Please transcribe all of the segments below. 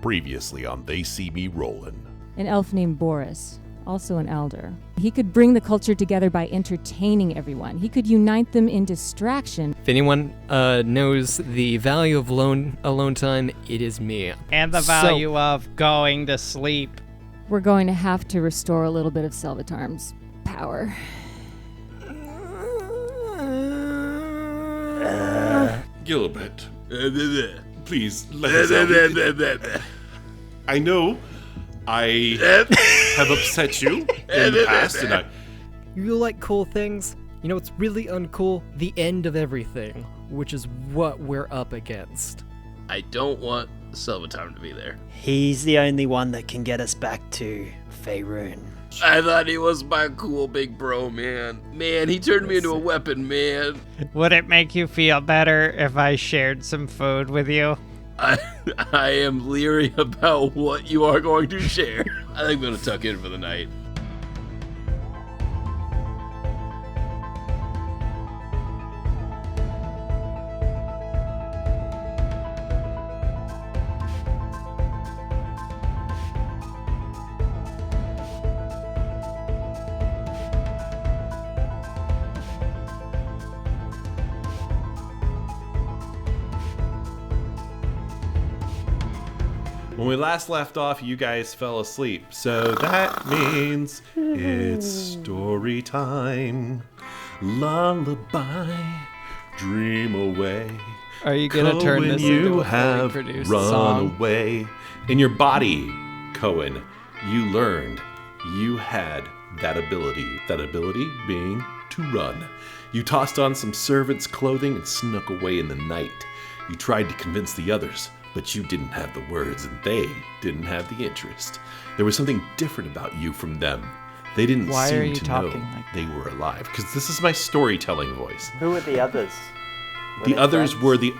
Previously on They See Me Rollin'. An elf named Boris, also an elder. He could bring the culture together by entertaining everyone. He could unite them in distraction. If anyone knows the value of alone time, it is me. And the value of going to sleep. We're going to have to restore a little bit of Selvatarm's power. Gilbert, please let us out. I know I have upset you in the past, and You like cool things? You know, it's really uncool. The end of everything, which is what we're up against. I don't want Selvatarm to be there. He's the only one that can get us back to Faron. I thought he was my cool big bro, man. Man, he turned me into a weapon, man. Would it make you feel better if I shared some food with you? I am leery about what you are going to share. I think I'm going to tuck in for the night. when we last left off, you guys fell asleep. So that means it's story time. Lullaby, dream away. Are you going to turn this into a fully produced song? Away. In your body, Coen, you learned you had that ability. That ability being to run. You tossed on some servant's clothing and snuck away in the night. You tried to convince the others, but you didn't have the words and they didn't have the interest. There was something different about you from them. They didn't seem to know they were alive. Because this is my storytelling voice. Who were the others? The others friends? were the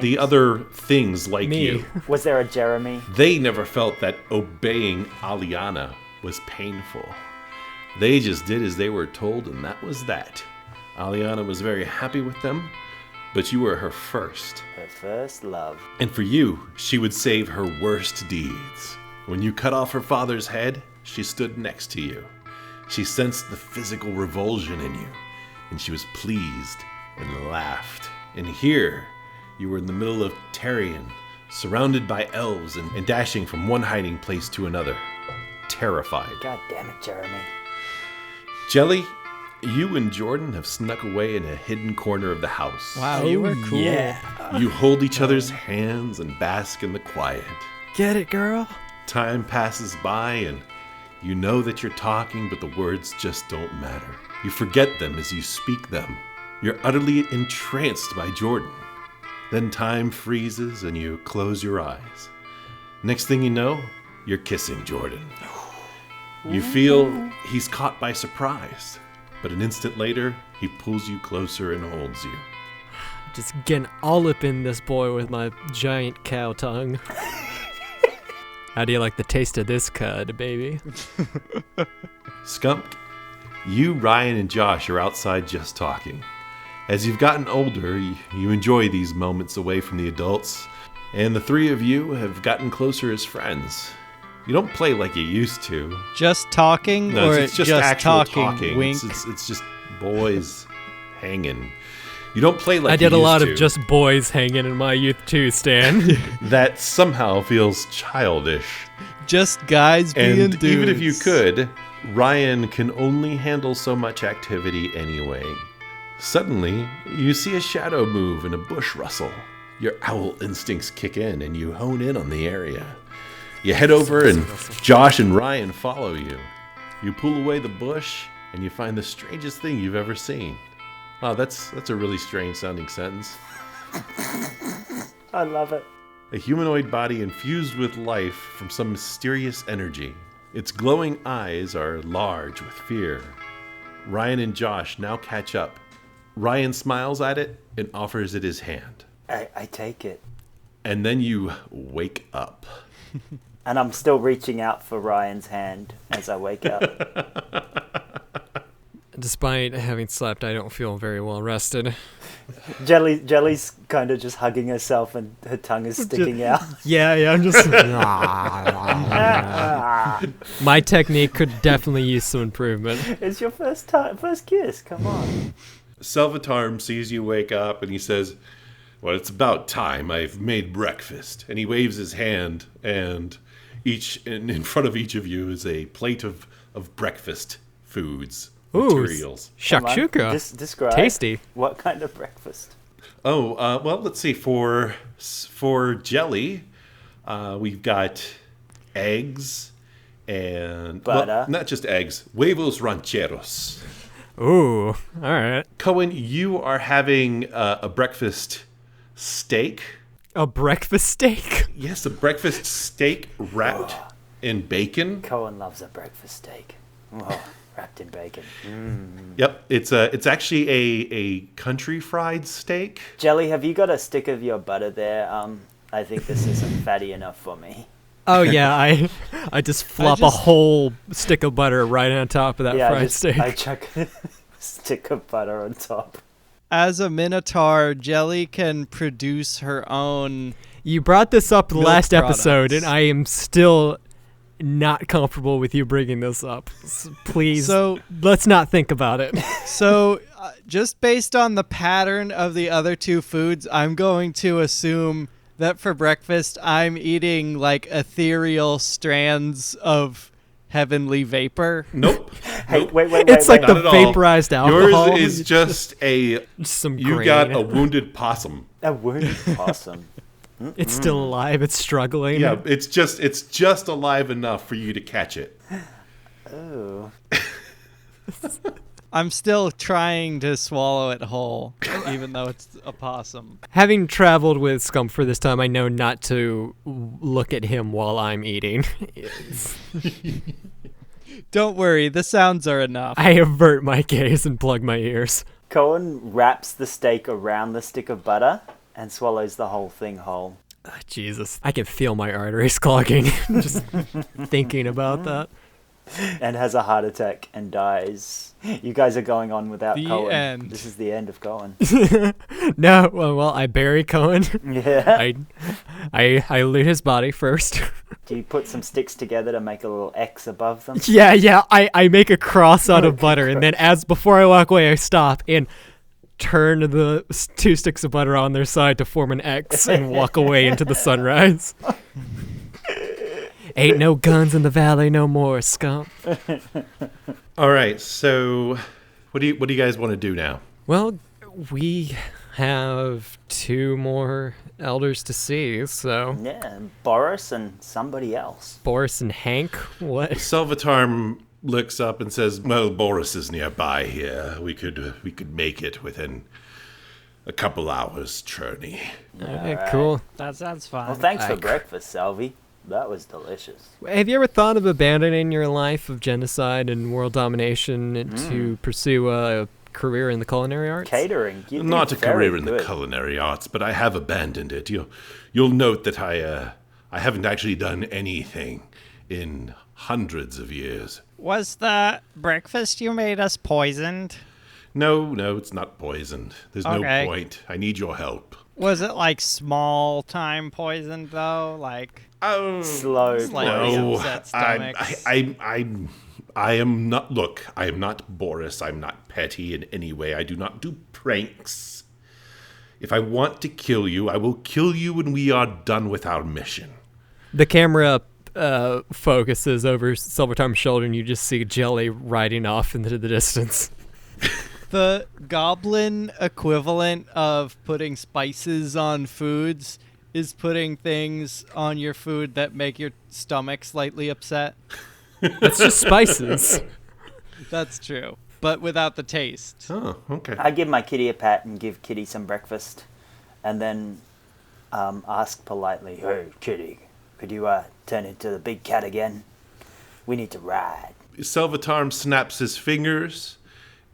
names? other things like Me. you. Was there a Jeremy? They never felt that obeying Aliana was painful. They just did as they were told, and that was that. Aliana was very happy with them, but you were her first. Her first love. And for you, she would save her worst deeds. When you cut off her father's head, she stood next to you. She sensed the physical revulsion in you, and she was pleased and laughed. And here, you were in the middle of Tarion, surrounded by elves and dashing from one hiding place to another, terrified. God damn it, Jeremy. Jelly, you and Jordan have snuck away in a hidden corner of the house. Wow, you were cool. Yeah. You hold each other's hands and bask in the quiet. Get it, girl? Time passes by and you know that you're talking, but the words just don't matter. You forget them as you speak them. You're utterly entranced by Jordan. Then time freezes and you close your eyes. Next thing you know, you're kissing Jordan. You feel he's caught by surprise, but an instant later, he pulls you closer and holds you. Just getting all up in this boy with my giant cow tongue. How do you like the taste of this cud, baby? Skumk, you, Ryan, and Josh are outside just talking. As you've gotten older, you enjoy these moments away from the adults, and the three of you have gotten closer as friends. You don't play like you used to. Just talking, No, or it's just actual talking. Wink. It's just boys hanging. You don't play like I did you a lot used of to. just boys hanging in my youth too, Stan. That somehow feels childish. Just guys being And dudes. even if you could, Ryan can only handle so much activity anyway. Suddenly, you see a shadow move and a bush rustle. Your owl instincts kick in and you hone in on the area. You head over and Josh and Ryan follow you. You pull away the bush and you find the strangest thing you've ever seen. Wow, that's a really strange sounding sentence. I love it. A humanoid body infused with life from some mysterious energy. Its glowing eyes are large with fear. Ryan and Josh now catch up. Ryan smiles at it and offers it his hand. I take it. And then you wake up. And I'm still reaching out for Ryan's hand as I wake up. Despite having slept, I don't feel very well rested. Jelly's kind of just hugging herself and her tongue is sticking out. Yeah, I'm just. My technique could definitely use some improvement. It's your first kiss. Come on. Salvatarm sees you wake up and he says, "Well, it's about time. I've made breakfast." And he waves his hand, and in front of each of you is a plate of breakfast foods, materials. Shakshuka. Describe. Tasty. What kind of breakfast? Oh, well, let's see. For Jelly, we've got eggs and butter. Well, not just eggs. Huevos rancheros. Ooh, all right. Coen, you are having a breakfast steak. A breakfast steak? Yes, a breakfast steak wrapped in bacon. Coen loves a breakfast steak. Oh, wrapped in bacon. Yep, it's actually a country fried steak. Jelly, have you got a stick of your butter there? I think this isn't fatty enough for me. Oh yeah, I just flop a whole stick of butter right on top of that fried steak. I chuck a stick of butter on top. As a Minotaur, Jelly can produce her own. You brought this up last episode, products. and I am still not comfortable with you bringing this up. Please, let's not think about it. So, just based on the pattern of the other two foods, I'm going to assume that for breakfast, I'm eating like ethereal strands of heavenly vapor. Nope. Hey, nope. wait. It's like Not the at all. vaporized alcohol. Yours is just some you grain. got a wounded possum. A wounded possum. It's still alive. It's struggling. Yeah, it's just alive enough for you to catch it. Oh. I'm still trying to swallow it whole, even though it's a possum. Having traveled with Skumk for this time, I know not to look at him while I'm eating. Don't worry, the sounds are enough. I avert my gaze and plug my ears. Coen wraps the steak around the stick of butter and swallows the whole thing whole. Jesus. I can feel my arteries clogging just thinking about that. And has a heart attack and dies. You guys are going on without The Coen. end. This is the end of Coen. No, well, I bury Coen. Yeah. I loot his body first. Do you put some sticks together to make a little X above them? Yeah, I make a cross out of butter, and then before I walk away, I stop and turn the 2 sticks of butter on their side to form an X and walk away into the sunrise. Ain't no guns in the valley no more, Skumk. All right, so what do you guys want to do now? Well, we have 2 more elders to see, so Yeah, Boris and somebody else. Boris and Hank, what? Salvatarm looks up and says, "Well, Boris is nearby here. We could make it within a couple hours journey." Okay, Alright. cool. That sounds fun. Well, thanks for breakfast, Salvi. That was delicious. Have you ever thought of abandoning your life of genocide and world domination to pursue a career in the culinary arts? Catering. You'd be Not a very career in the good. culinary arts, but I have abandoned it. You'll note that I haven't actually done anything in hundreds of years. Was the breakfast you made us poisoned? No, it's not poisoned. There's Okay. no point. I need your help. Was it like small time poisoned though? Like Oh, Slow. Slightly no. upset stomachs. I am not. Look, I am not Boris. I'm not petty in any way. I do not do pranks. If I want to kill you, I will kill you when we are done with our mission. The camera focuses over Silvertime's shoulder, and you just see Jelly riding off into the distance. the goblin equivalent of putting spices on foods is putting things on your food that make your stomach slightly upset. That's just spices. That's true, but without the taste. Oh, okay. I give my kitty a pat and give Kitty some breakfast, and then ask politely, "Hey, Kitty, could you turn into the big cat again? We need to ride." Salvatarm snaps his fingers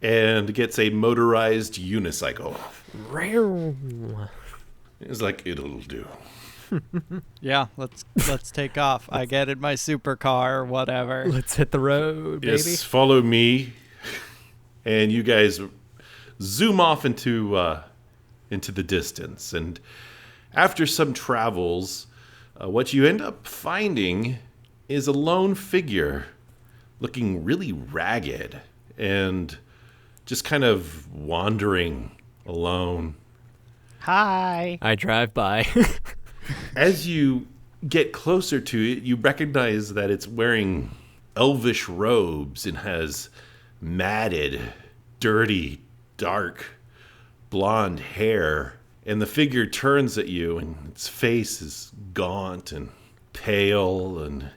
and gets a motorized unicycle. It's like, it'll do. Yeah, let's take off. I get in my supercar or whatever. Let's hit the road, baby. Yes, follow me. And you guys zoom off into into the distance. And after some travels, what you end up finding is a lone figure looking really ragged and just kind of wandering alone. Hi. I drive by. As you get closer to it, you recognize that it's wearing elvish robes and has matted, dirty, dark, blonde hair. And the figure turns at you, and its face is gaunt and pale, and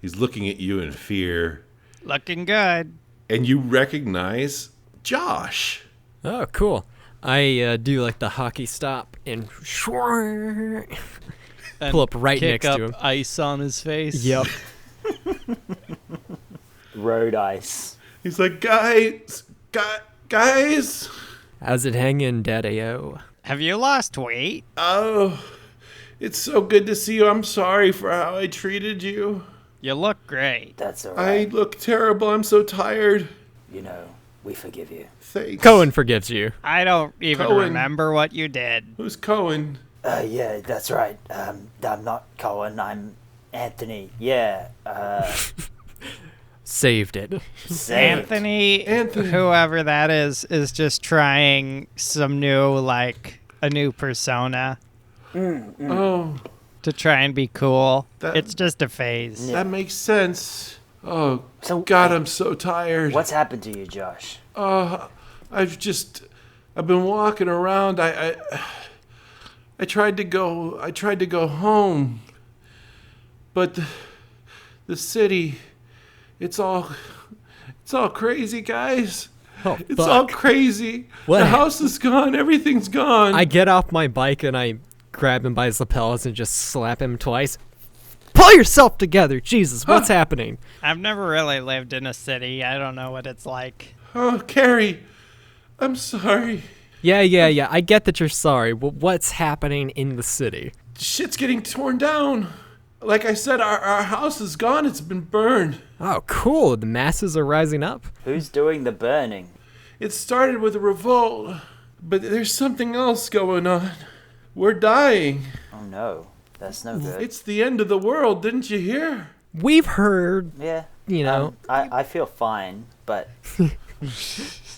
he's looking at you in fear. Looking good. And you recognize Josh. Oh, cool. I do like the hockey stop and And pull up right kick next up to him. ice on his face. Yep. Road ice. He's like, guys. How's it hanging, Daddy-O? Have you lost weight? Oh, it's so good to see you. I'm sorry for how I treated you. You look great. That's all I right. look terrible. I'm so tired. You know, we forgive you. Thanks. Coen forgives you. I don't even Coen. remember what you did. Who's Coen? Yeah, that's right. I'm not Coen. I'm Anthony. Yeah. Saved it. Anthony, Anthony. whoever that is just trying some new, a new persona Oh, to try and be cool. That- It's just a phase. that makes sense. Oh, So, God, I'm so tired. What's happened to you, Josh? I've been walking around. I tried to go home, but the city, it's all crazy, guys. Oh, It's fuck. all crazy. What The hap- house is gone. Everything's gone. I get off my bike and I grab him by his lapels and just slap him twice. Pull yourself together. Jesus, what's happening? I've never really lived in a city. I don't know what it's like. Oh, Carrie, I'm sorry. Yeah. I get that you're sorry. But what's happening in the city? Shit's getting torn down. Like I said, our house is gone. It's been burned. Oh, cool. The masses are rising up. Who's doing the burning? It started with a revolt, but there's something else going on. We're dying. Oh no, that's no good. It's the end of the world, didn't you hear? We've heard, Yeah. you know. I feel fine, but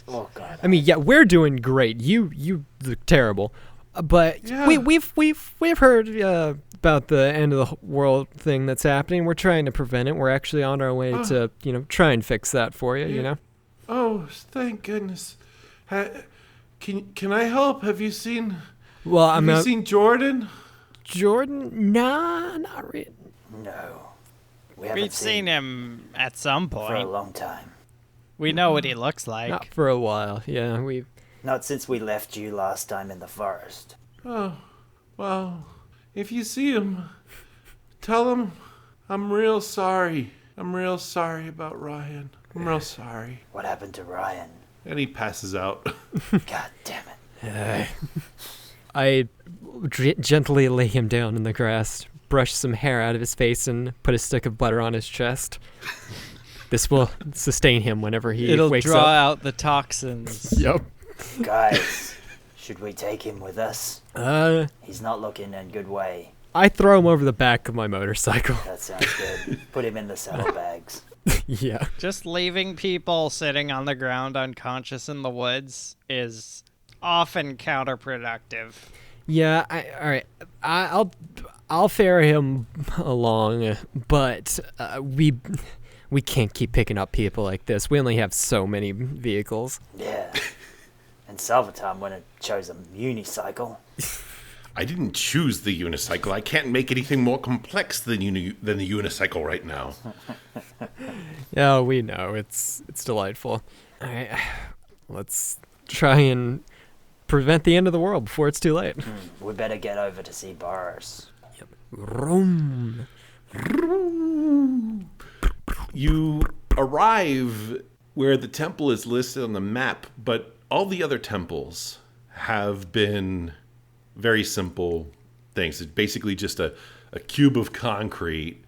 oh god. I mean, yeah, we're doing great. You look terrible. But Yeah. we've heard about the end of the world thing that's happening. We're trying to prevent it. We're actually on our way to, try and fix that for you, you know? Oh, thank goodness. Can I help? Have you seen? Well, Have you seen Jordan? Jordan? Nah, not really. No. We haven't We've seen him at some for a point. long time. We know what he looks like. Not for a while. Yeah, we've... Not since we left you last time in the forest. Oh, well, if you see him, tell him I'm real sorry. I'm real sorry about Ryan. I'm real sorry. What happened to Ryan? And he passes out. God damn it. I gently lay him down in the grass, brush some hair out of his face, and put a stick of butter on his chest. This will sustain him whenever he It'll wakes draw up. out the toxins. Yep. Guys, should we take him with us? He's not looking in a good way. I throw him over the back of my motorcycle. That sounds good. Put him in the saddlebags. Yeah. Just leaving people sitting on the ground unconscious in the woods is often counterproductive. Yeah, all right. I'll ferry him along, but we can't keep picking up people like this. We only have so many vehicles. Yeah. And Salvatore went and chose a unicycle. I didn't choose the unicycle. I can't make anything more complex than the unicycle right now. Yeah, we know. It's delightful. All right. Let's try and prevent the end of the world before it's too late. We better get over to see Boris. Vroom. You arrive where the temple is listed on the map, but all the other temples have been very simple things. It's basically just a cube of concrete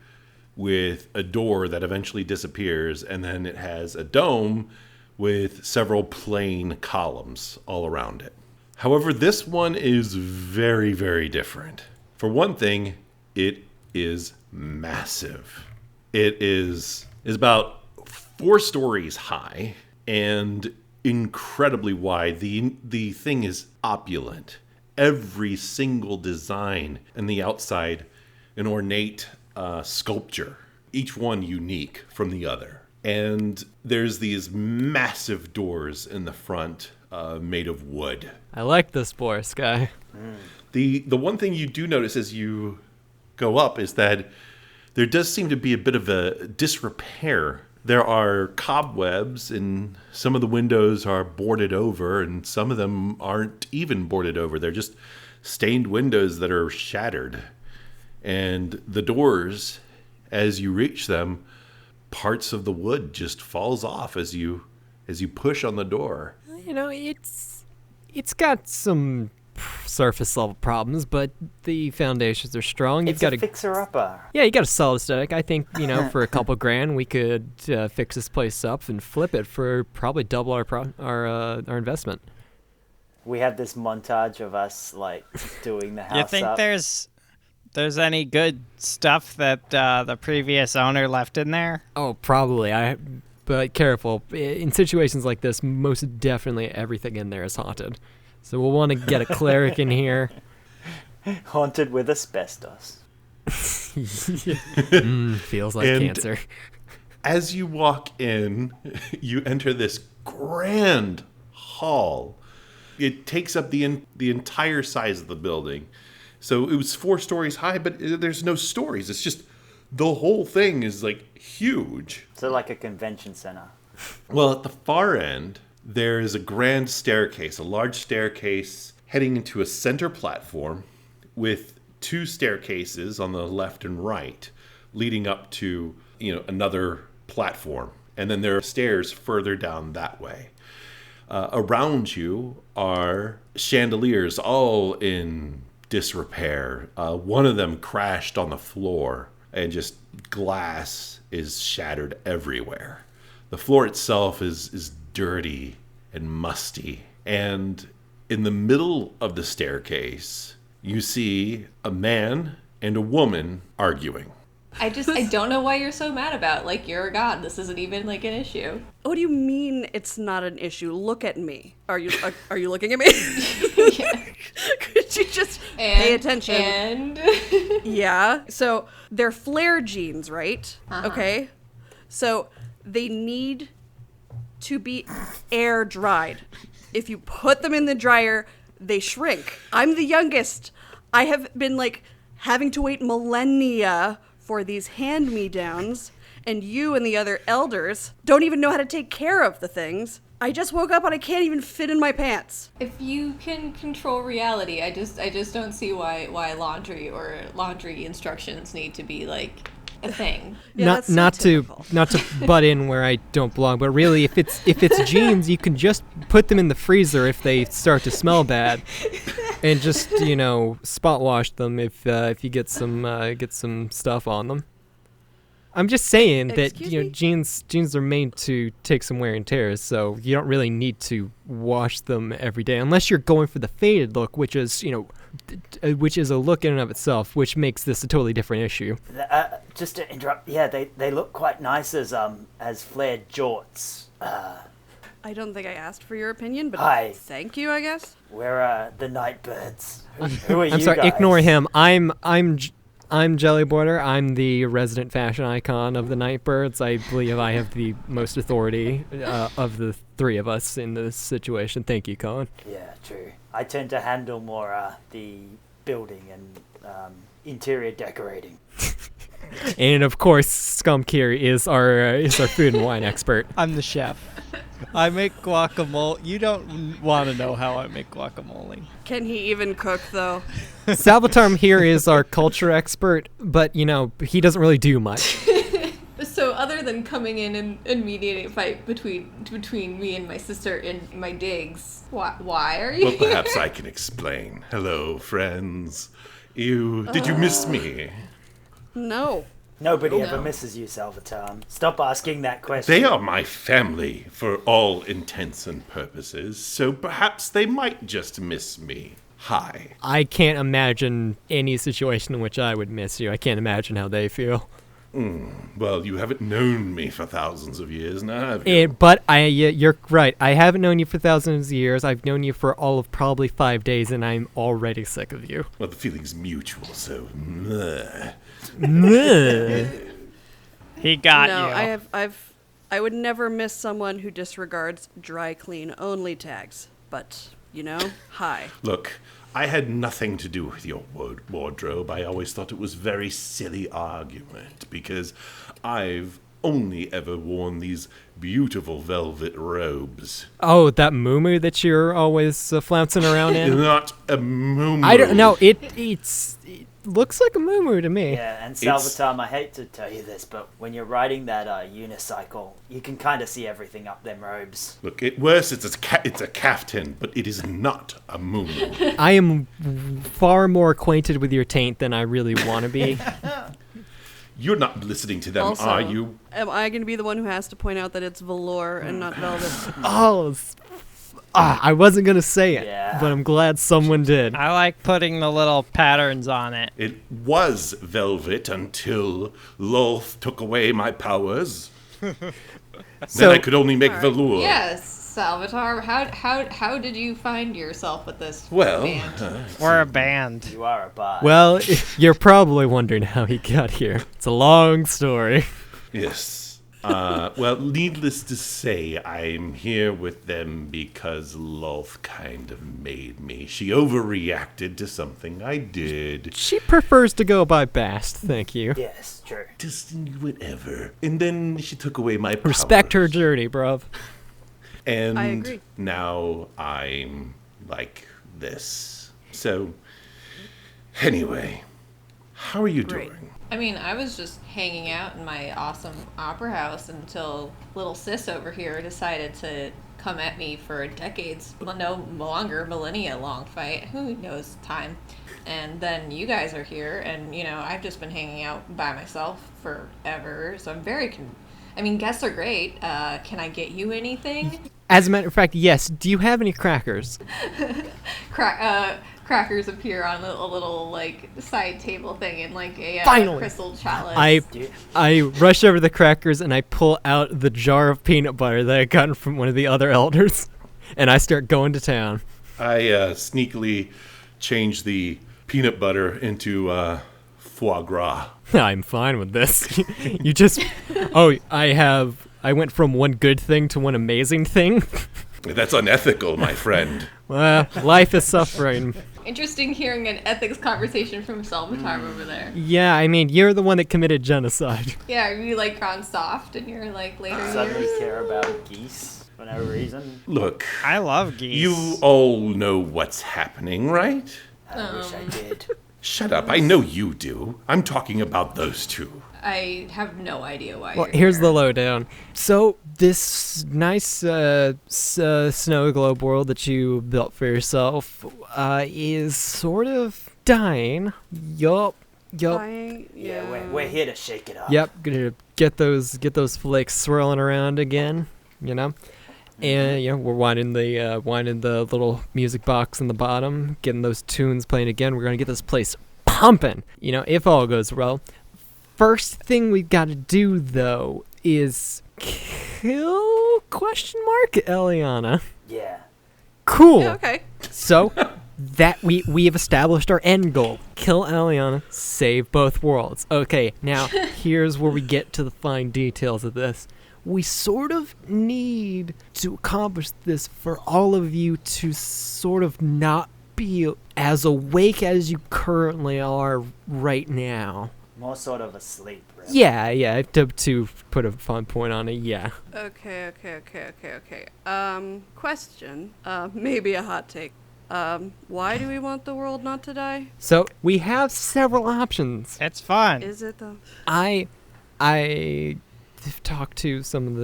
with a door that eventually disappears, and then it has a dome with several plain columns all around it. However, this one is very, very different. For one thing, it is massive. It is about 4 stories high and incredibly wide. The thing is opulent. Every single design in the outside, an ornate sculpture, each one unique from the other. And there's these massive doors in the front made of wood. I like this Boris guy. The one thing you do notice as you go up is that there does seem to be a bit of a disrepair. There are cobwebs, and some of the windows are boarded over, and some of them aren't even boarded over. They're just stained windows that are shattered. And the doors, as you reach them, parts of the wood just falls off as you push on the door. You know, it's got some surface level problems, but the foundations are strong. It's a fixer-upper. Yeah, you got a solid aesthetic. I think, for a couple grand, we could fix this place up and flip it for probably double our investment. We have this montage of us doing the house. You think up. there's any good stuff that the previous owner left in there? Oh, probably. But careful. In situations like this, most definitely everything in there is haunted. So we'll want to get a cleric in here. Haunted with asbestos. Feels like cancer. As you walk in, you enter this grand hall. It takes up the entire size of the building. So it was 4 stories high, but there's no stories. It's just the whole thing is huge. So like a convention center. Well, at the far end, there is a grand staircase, a large staircase heading into a center platform with 2 staircases on the left and right leading up to, another platform. And then there are stairs further down that way. Around you are chandeliers all in disrepair. One of them crashed on the floor and just glass is shattered everywhere. The floor itself is dirty and musty. And in the middle of the staircase, you see a man and a woman arguing. I don't know why you're so mad about. You're a god. This isn't even an issue. What do you mean it's not an issue? Look at me. Are you looking at me? Yeah. Could you just pay attention? And yeah. So they're flare jeans, right? Uh-huh. Okay. So they need to be air dried. If you put them in the dryer, they shrink. I'm the youngest. I have been having to wait millennia for these hand-me-downs, and you and the other elders don't even know how to take care of the things. I just woke up and I can't even fit in my pants. if you can control reality, I just don't see why laundry or laundry instructions need to be a thing. Yeah, not to butt in where I don't belong, but really, if it's jeans, you can just put them in the freezer if they start to smell bad, and just spot wash them if you get some stuff on them. I'm just saying that jeans are made to take some wear and tear, so you don't really need to wash them every day unless you're going for the faded look, which is a look in and of itself, which makes this a totally different issue. Just to interrupt, yeah, they look quite nice as flared jorts. I don't think I asked for your opinion, but Hi. thank you, I guess. We're the Nightbirds. Who are you I'm sorry, guys? ignore him. I'm Jelly Border. I'm the resident fashion icon of the Nightbirds. I believe I have the most authority of the 3 of us in this situation. Thank you, Coen. Yeah, true. I tend to handle more the building and interior decorating. And of course, Skumk here is our food and wine expert. I'm the chef. I make guacamole. You don't want to know how I make guacamole. Can he even cook, though? Salvatore here is our culture expert, but he doesn't really do much. So other than coming in and mediating a fight between me and my sister in my digs, why are you Well, here? perhaps I can explain. Hello, friends. Did you miss me? No. Nobody Oh, ever no. misses you, Salvatore. Stop asking that question. They are my family for all intents and purposes, so perhaps they might just miss me. Hi. I can't imagine any situation in which I would miss you. I can't imagine how they feel. Well, you haven't known me for thousands of years now, have you? But you're right. I haven't known you for thousands of years. I've known you for all of probably 5 days, and I'm already sick of you. Well, the feeling's mutual, so... meh. He got No, you. I would never miss someone who disregards dry clean only tags. But, hi. Look, I had nothing to do with your wardrobe. I always thought it was a very silly argument, because I've only ever worn these beautiful velvet robes. Oh, that moo that you're always flouncing around in? Not a moo. I don't know. It looks like a moo to me. Yeah, and Salvatore, I hate to tell you this, but when you're riding that unicycle, you can kind of see everything up them robes. Look, at worst, it's a caftan, but it is not a moo. I am far more acquainted with your taint than I really want to be. You're not listening to them, Also, are you? am I going to be the one who has to point out that it's velour and not velvet? I wasn't going to say it, Yeah. but I'm glad someone did. I like putting the little patterns on it. It was velvet until Lolth took away my powers. Then I could only make velour. Yes, Salvatore. How did you find yourself with this Well, band? We're a band. You are a bard. Well, you're probably wondering how he got here. It's a long story. yes. Well, needless to say, I'm here with them because Lolth kind of made me. She overreacted to something I did. She prefers to go by Bast, thank you. Yes, true. Just whatever. And then she took away my powers. Respect her journey, bruv. And I agree. now I'm like this. So, anyway, how are you Great. doing? I mean, I was just hanging out in my awesome opera house until little sis over here decided to come at me for decades, well, no longer, millennia long fight. Who knows time? And then you guys are here, and I've just been hanging out by myself forever. So I'm very guests are great. Can I get you anything? As a matter of fact, yes. Do you have any crackers? Crackers appear on a little side table thing in a Finally. crystal chalice. I rush over the crackers and I pull out the jar of peanut butter that I got from one of the other elders, and I start going to town. I sneakily changed the peanut butter into foie gras. I'm fine with this. You just... Oh, I went from one good thing to one amazing thing. That's unethical, my friend. Well, life is suffering. Interesting hearing an ethics conversation from Salvatore over there. Yeah, I mean, you're the one that committed genocide. Yeah, are you gone soft in your later Suddenly years? care about geese for no reason. Look, I love geese. you all know what's happening, right? I wish I did. Shut up, I know you do. I'm talking about those two. I have no idea why Well, you're here's here. the lowdown. So, this nice snow globe world that you built for yourself is sort of dying. Yup. Yeah, We're here to shake it up. Yep, gonna get those flakes swirling around again, And we're winding the little music box in the bottom, getting those tunes playing again. We're gonna get this place pumping. If all goes well. First thing we've got to do though is kill Eliana. Yeah. Cool. Yeah, okay. So that we have established our end goal. Kill Eliana, save both worlds. Okay, now here's where we get to the fine details of this. We sort of need to accomplish this for all of you to sort of not be as awake as you currently are right now. More sort of asleep, really. Yeah, to put a fun point on it, yeah. Okay. Question. Maybe a hot take. Why do we want the world not to die? So we have several options. It's fun. Is it though? I talked to some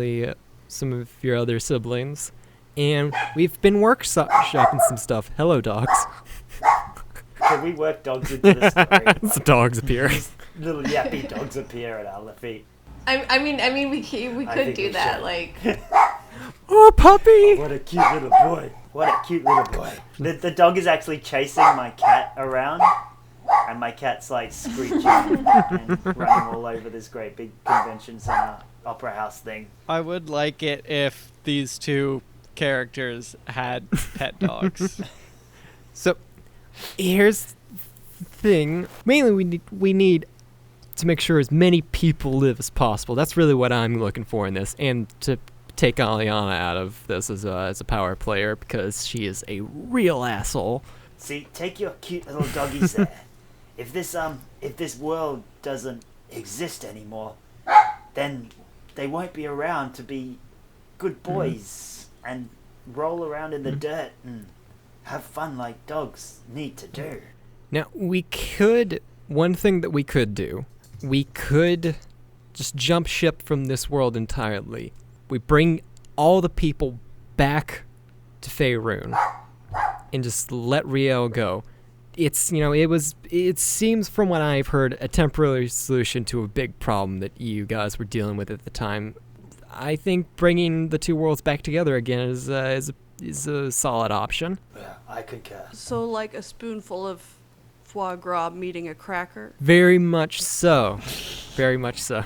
of your other siblings, and we've been workshopping some stuff. Hello, dogs. Can we work dogs into the story? Some dogs appear. little yappy dogs appear at our feet. I mean, we could do that. should. Like, Oh, puppy! What a cute little boy. What a cute little boy. The dog is actually chasing my cat around, and my cat's like screeching and running all over this great big convention center opera house thing. I would like it if these two characters had pet dogs. So, here's the thing. Mainly, we need to make sure as many people live as possible. That's really what I'm looking for in this, and to take Aliana out of this as a power player, because she is a real asshole. See, take your cute little doggies there. If this world doesn't exist anymore, then they won't be around to be good boys and roll around in the dirt and have fun like dogs need to do. Now, one thing that we could do, we could just jump ship from this world entirely. We bring all the people back to Faron and just let Riel go. It seems from what I've heard a temporary solution to a big problem that you guys were dealing with at the time. I think bringing the two worlds back together again is a solid option. Yeah, I concur. So like a spoonful of foie gras meeting a cracker. Very much so. Very much so.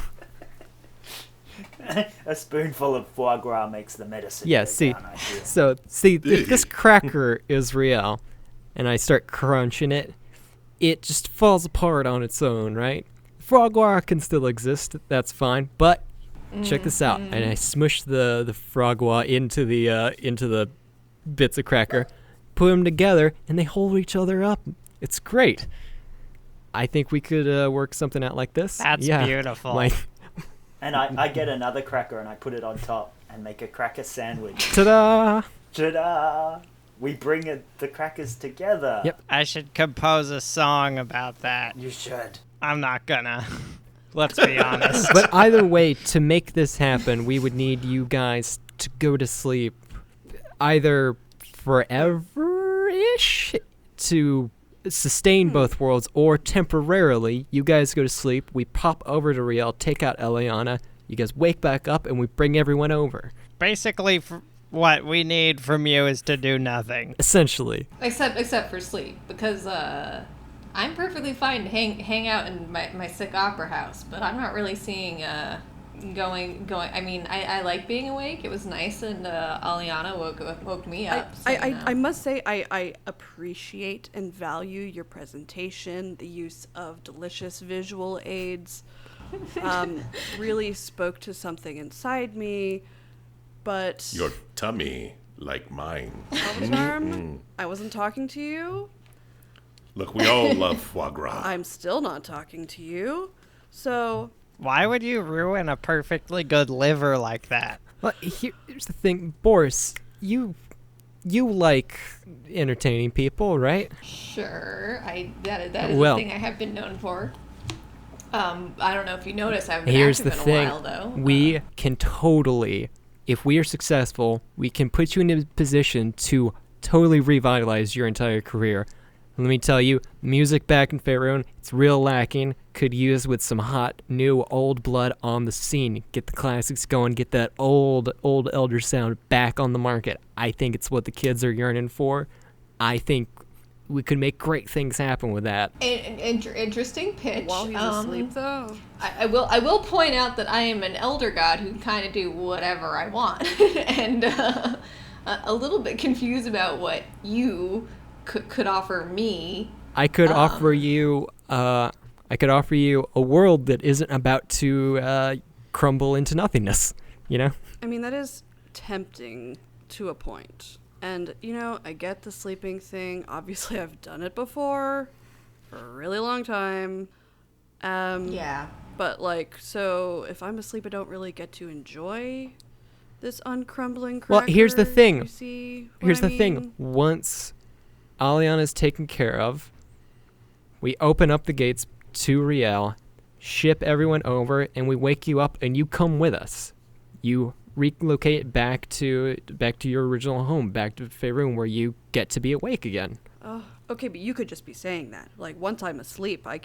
A spoonful of foie gras makes the medicine. Yeah, go down, I feel. So, if this cracker is Riel, and I start crunching it, it just falls apart on its own, right? Foie gras can still exist, that's fine, but check this out. And I smush the foie gras into the bits of cracker, put them together, and they hold each other up. It's great. I think we could work something out like this. That's beautiful. And I get another cracker and I put it on top and make a cracker sandwich. Ta-da! Ta-da! We bring the crackers together. Yep. I should compose a song about that. You should. I'm not gonna. Let's be honest. But either way, to make this happen, we would need you guys to go to sleep either forever-ish to sustain both worlds, or temporarily, you guys go to sleep, we pop over to Riel, take out Eliana, you guys wake back up, and we bring everyone over. Basically, what we need from you is to do nothing. Essentially. except for sleep, because I'm perfectly fine to hang out in my sick opera house, but I'm not really seeing going. I mean, I like being awake. It was nice, and Aliana woke me up. I must say I appreciate and value your presentation. The use of delicious visual aids really spoke to something inside me. But Your tummy, like mine. Charm, I wasn't talking to you. Look, we all love foie gras. I'm still not talking to you. So Why would you ruin a perfectly good liver like that? Well, here's the thing, Boris, you like entertaining people, right? Sure, that is Well, the thing I have been known for. I don't know if you noticed, I haven't been Here's active the in thing, a while, though. we can totally, if we are successful, we can put you in a position to totally revitalize your entire career. Let me tell you, music back in Faron, it's real lacking. Could use with some hot, new, old blood on the scene. Get the classics going, get that old Elder sound back on the market. I think it's what the kids are yearning for. I think we could make great things happen with that. Interesting pitch. while he's asleep, though. I will point out that I am an elder god who can kind of do whatever I want, and a little bit confused about what you could offer me. I could offer you a world that isn't about to crumble into nothingness, you know? I mean, that is tempting to a point. And, I get the sleeping thing. Obviously, I've done it before for a really long time. Yeah. But, so if I'm asleep, I don't really get to enjoy this uncrumbling cracker. Well, here's the thing. You see what Here's I the thing. mean? Once Aliana's taken care of, we open up the gates to Riel, ship everyone over, and we wake you up, and you come with us. You relocate back to your original home, back to Faerun, where you get to be awake again. Oh, okay, but you could just be saying that. Once I'm asleep, I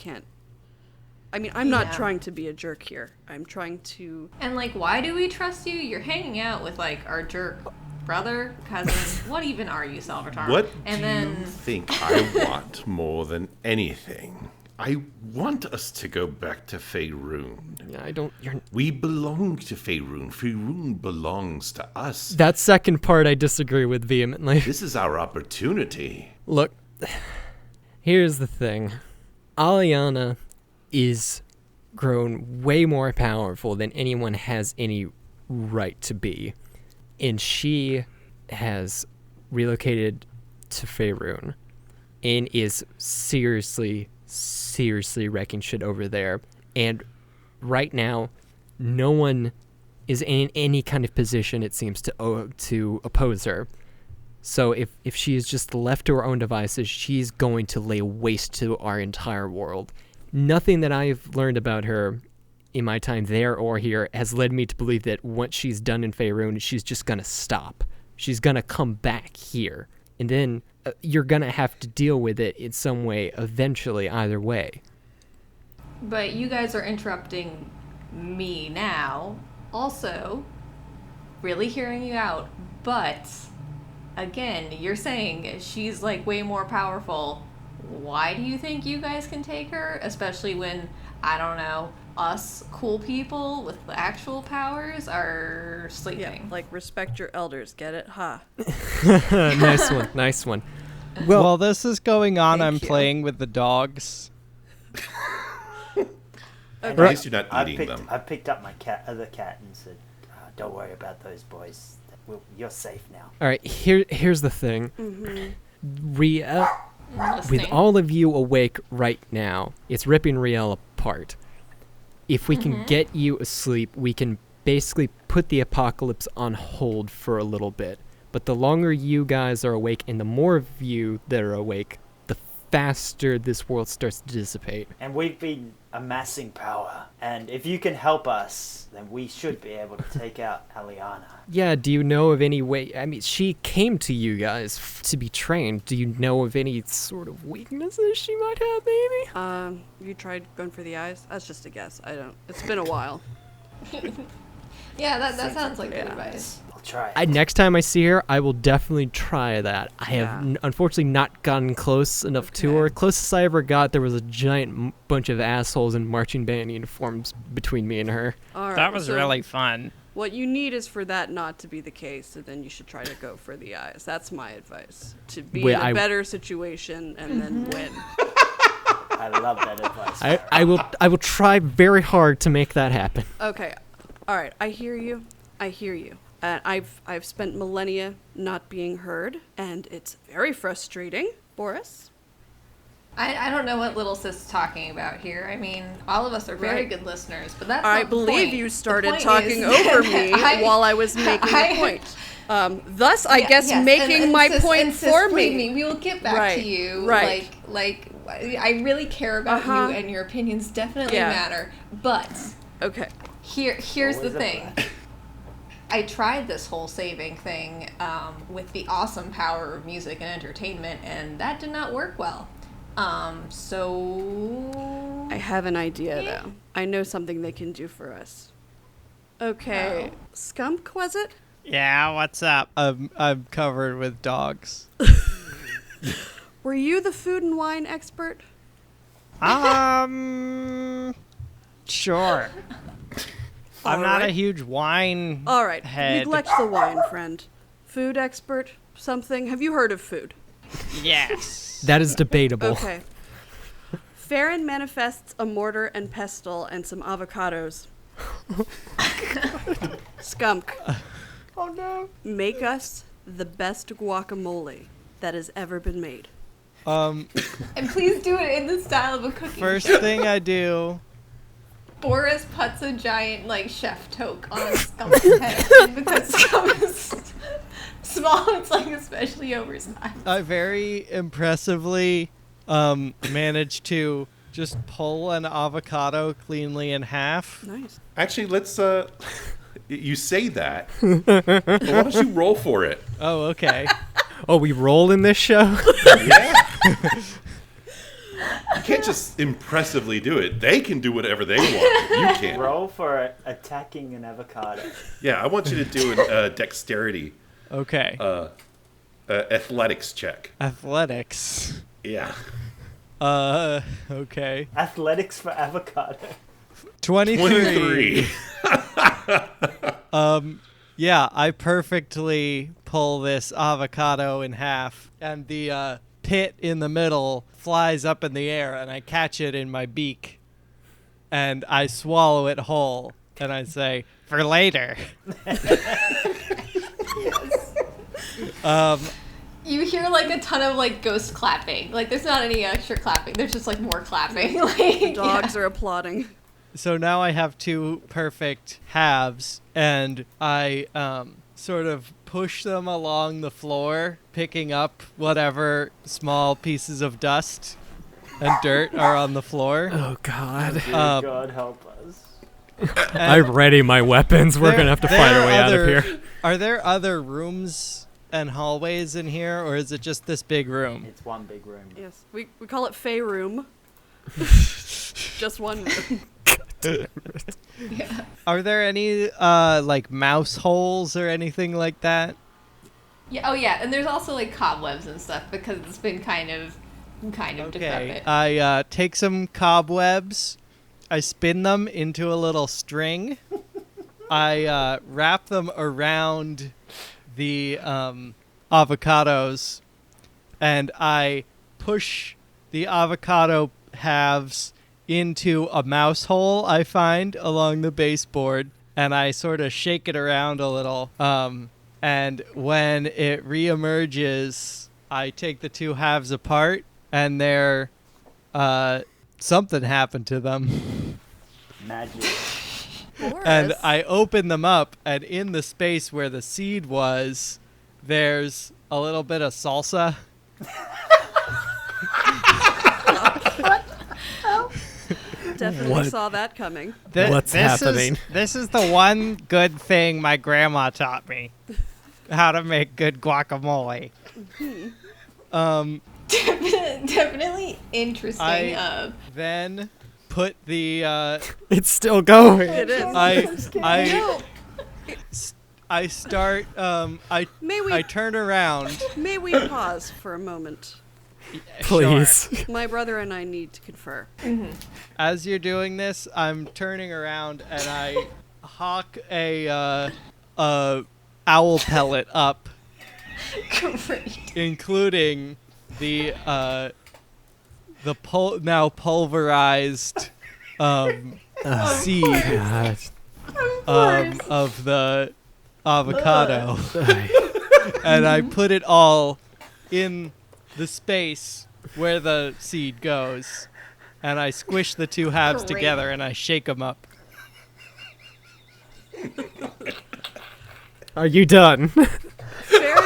I mean, I'm not Yeah. trying to be a jerk here. I'm trying to... And, like, why do we trust you? You're hanging out with, like, our jerk brother, cousin. What even are you, Salvatore? What and do then, you think I want more than anything? I want us to go back to Faerun. Yeah, We belong to Faerun. Faerun belongs to us. That second part I disagree with vehemently. This is our opportunity. Look, here's the thing. Aliana is grown way more powerful than anyone has any right to be. And she has relocated to Faerun and is seriously wrecking shit over there. And right now, no one is in any kind of position, it seems, to oppose her. So if she is just left to her own devices, she's going to lay waste to our entire world. Nothing that I've learned about her in my time there or here has led me to believe that once she's done in Faerun, she's just going to stop. She's going to come back here. And then you're going to have to deal with it in some way eventually, either way. but you guys are interrupting me now. Also, really hearing you out, but again, you're saying she's like way more powerful. Why do you think you guys can take her? Especially when, I don't know, us cool people with actual powers are sleeping. Yeah, like respect your elders. Get it? Ha. Nice one. While this is going on, I'm Thank you. playing with the dogs. At least you're not eating them. I picked up my other cat and said, "Don't worry about those boys. You're safe now." All right, here's the thing. Riel, with Listening. all of you awake right now, it's ripping Riel apart. If we can get you asleep, we can basically put the apocalypse on hold for a little bit. But the longer you guys are awake and the more of you that are awake, the faster this world starts to dissipate. And we've been amassing power. And if you can help us, then we should be able to take out Aliana. Yeah, do you know of any way? I mean, she came to you guys to be trained. Do you know of any sort of weaknesses she might have, maybe? You tried going for the eyes? That's just a guess. I don't. It's been a while. Yeah, that sounds like good advice. I'll try it. Next time I see her, I will definitely try that. I have Yeah. unfortunately not gotten close enough to Okay. her. Closest I ever got, there was a giant bunch of assholes in marching band uniforms between me and her. All right. That was so really fun. What you need is for that not to be the case, and then you should try to go for the eyes. That's my advice. To be Wait, in a I- better situation and then win. I love that advice. I will try very hard to make that happen. Okay. All right. I hear you. I've spent millennia not being heard, and it's very frustrating. Boris? I don't know what little sis is talking about here. I mean, all of us are very Right. good listeners, but that's I not the believe point. you The started point talking is over that me while I was making a point. Thus, I guess yes, making and my sis, point and sis, for believe me. We will get back Right, to you. right. Like I really care about Uh-huh. you, and your opinions definitely Yeah. matter. But Okay. here's the Always a thing. plan. I tried this whole saving thing with the awesome power of music and entertainment, and that did not work well. So I have an idea, though. I know something they can do for us. Okay. Oh. Skumk, was it? Yeah, what's up? I'm covered with dogs. Were you the food and wine expert? Sure. I'm not a Alright. huge wine All right. head. Neglect the wine, friend. Food expert? Something? Have you heard of food? Yes. That is debatable. Okay. Faron manifests a mortar and pestle and some avocados. Skumk. Oh no. Make us the best guacamole that has ever been made. and please do it in the style of a cooking First show. thing I do. Boris puts a giant like chef toque on Skunk's head because Skunk is small. It's like especially oversized. I very impressively managed to just pull an avocado cleanly in half. Nice. Actually, let's you say that. But why don't you roll for it? Oh, okay. Oh, we roll in this show? Yeah. can't just impressively do it. They can do whatever they want. You can't. Roll for attacking an avocado. Yeah, I want you to do a dexterity, Okay. athletics check. Athletics. Yeah. Okay. Athletics for avocado. 23. 23. Yeah, I perfectly pull this avocado in half, and the pit in the middle flies up in the air, and I catch it in my beak, and I swallow it whole, and I say, "For later." You hear like a ton of like ghost clapping. Like there's not any extra clapping. There's just like more clapping. Like Dogs are applauding. So now I have two perfect halves, and I sort of push them along the floor, picking up whatever small pieces of dust and dirt are on the floor. Oh God. Dear God help us. I ready my weapons. We're gonna have to find our way out of here. Are there other rooms and hallways in here, or is it just this big room? It's one big room. Yes, we call it Fey Room. Just one room. Yeah. Are there any like mouse holes or anything like that? Yeah. Oh yeah. And there's also like cobwebs and stuff because it's been kind of Okay. decrepit. I take some cobwebs, I spin them into a little string, I wrap them around the avocados, and I push the avocado halves into a mouse hole I find along the baseboard, and I sort of shake it around a little. And when it reemerges, I take the two halves apart, and they're something happened to them. Magic. And Boris. I open them up, and in the space where the seed was, there's a little bit of salsa. Definitely What? saw that coming. What's happening? This is the one good thing my grandma taught me. How to make good guacamole. Definitely interesting. I then put the It's still going. It is. I start May we I turn around. may we pause for a moment? Please. Sure. My brother and I need to confer. As you're doing this, I'm turning around and I hawk a owl pellet up, Great. including the now pulverized seed God. of the avocado, and I put it all in the space where the seed goes, and I squish the two halves Great. together and I shake them up. Are you done? Fair.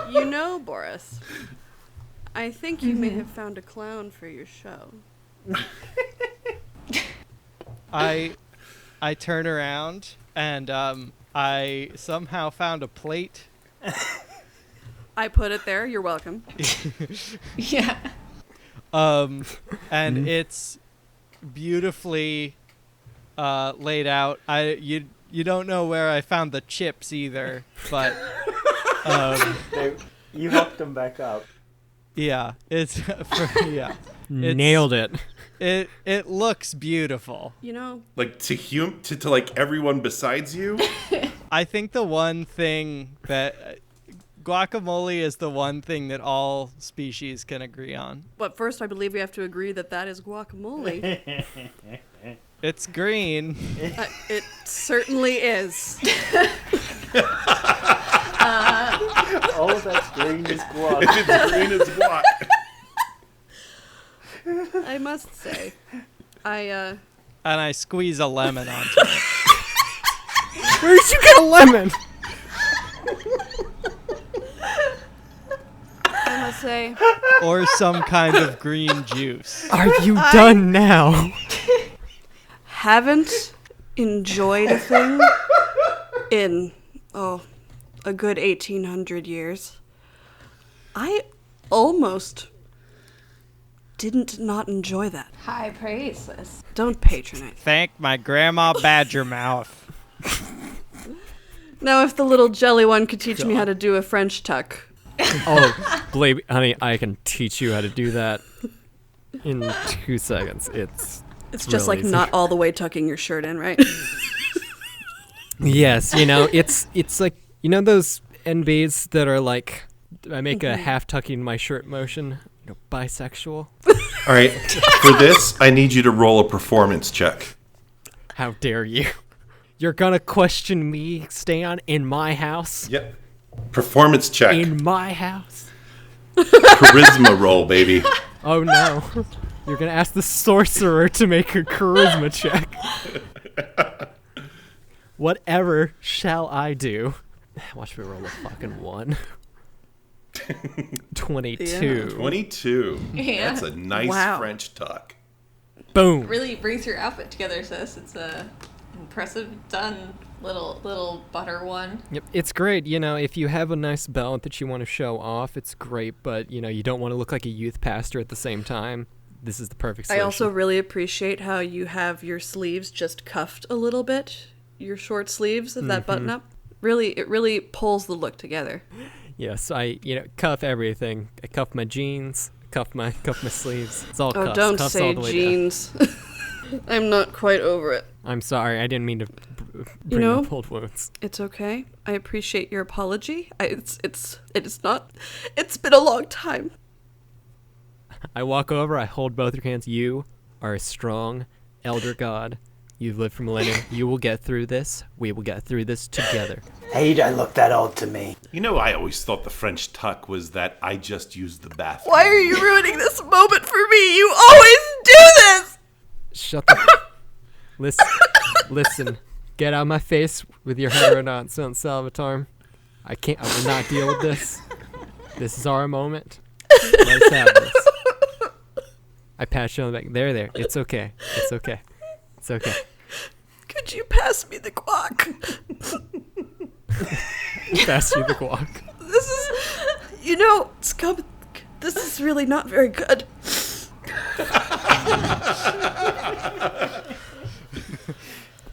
You know, Boris, I think you may have found a clown for your show. I turn around and I somehow found a plate. I put it there. You're welcome. Yeah. And it's beautifully laid out. You don't know where I found the chips either, but You hooked them back up. yeah, it's yeah. Nailed it. It looks beautiful. You know, Like to like everyone besides you. I think the one thing that guacamole is the one thing that all species can agree on. but first I believe we have to agree that that is guacamole. It's green. It certainly is. All that's green is guac. If it's green, it's guac. I must say, And I squeeze a lemon onto it. Where'd you get a lemon? I must say, Or some kind of green juice. Are you done now? haven't enjoyed a thing in a good 1,800 years. I almost didn't not enjoy that. High praise, sis. Don't patronize. Thank my grandma Badgermouth. Now, if the little jelly one could teach me how to do a French tuck. Oh, believe me, honey, I can teach you how to do that in 2 seconds. It's just real like easy. not all the way tucking your shirt in, right? Yes, it's like, those NBs that are like, I make a half tucking my shirt motion, bisexual. All right, for this, I need you to roll a performance check. How dare you? You're gonna question me, Stan, in my house? Yep. Performance check. In my house? Charisma roll, baby. Oh no. You're gonna ask the sorcerer to make a charisma check. Whatever shall I do? Watch me roll a fucking 1. 22. 22. Yeah. That's a nice Wow. French tuck. Boom. Really brings your outfit together, sis. It's a impressive done little butter one. Yep, it's great. If you have a nice belt that you want to show off, it's great. But you don't want to look like a youth pastor at the same time. This is the perfect I solution. also really appreciate how you have your sleeves just cuffed a little bit. Your short sleeves of that button up. It really pulls the look together. Yes, I cuff everything. I cuff my jeans. Cuff my sleeves. It's all Oh, cuffs. don't Cuffs say all the way down. jeans. I'm not quite over it. I'm sorry. I didn't mean to bring up old wounds. It's okay. I appreciate your apology. It is not. It's been a long time. I walk over. I hold both your hands. You are a strong elder god. You've lived for millennia. You will get through this. We will get through this together. Hey, you don't look that old to me. I always thought the French tuck was that I just used the bathroom. Why are you ruining this moment for me? You always do this! Shut the... Listen. Get out of my face with your hetero nonsense, Salvatore. I will not deal with this. This is our moment. Let's have this. I pat you on the back. There. It's okay. It's okay. Could you pass me the guac? Pass you the guac. This is, Skumk, this is really not very good.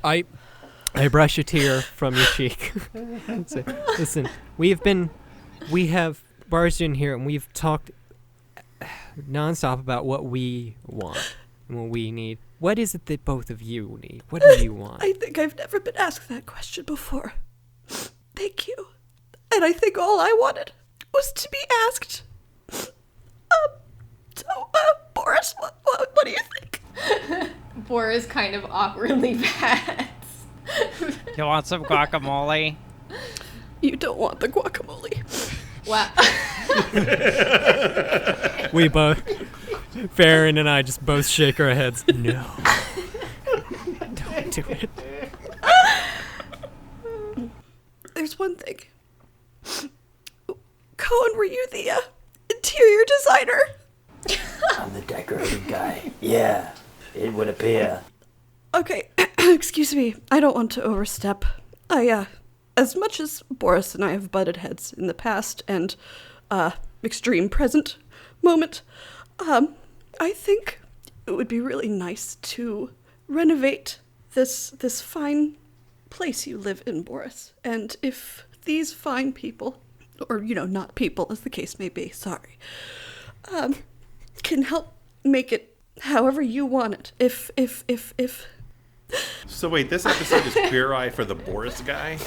I brush a tear from your cheek. So, listen, we have Boris in here, and we've talked nonstop about what we want and what we need. What is it that both of you need? What do you want? I think I've never been asked that question before. Thank you. And I think all I wanted was to be asked. Boris, what do you think? Boris kind of awkwardly pats. You want some guacamole? You don't want the guacamole. Wow. We both, Faron and I, just both shake our heads. No. Don't do it. There's one thing. Coen, were you the interior designer? I'm the decorating guy. Yeah, it would appear. Okay, excuse me. I don't want to overstep. As much as Boris and I have butted heads in the past and, extreme present moment, I think it would be really nice to renovate this fine place you live in, Boris. And if these fine people, or, not people, as the case may be, sorry, can help make it however you want it. If So wait, this episode is Queer Eye for the Boris guy?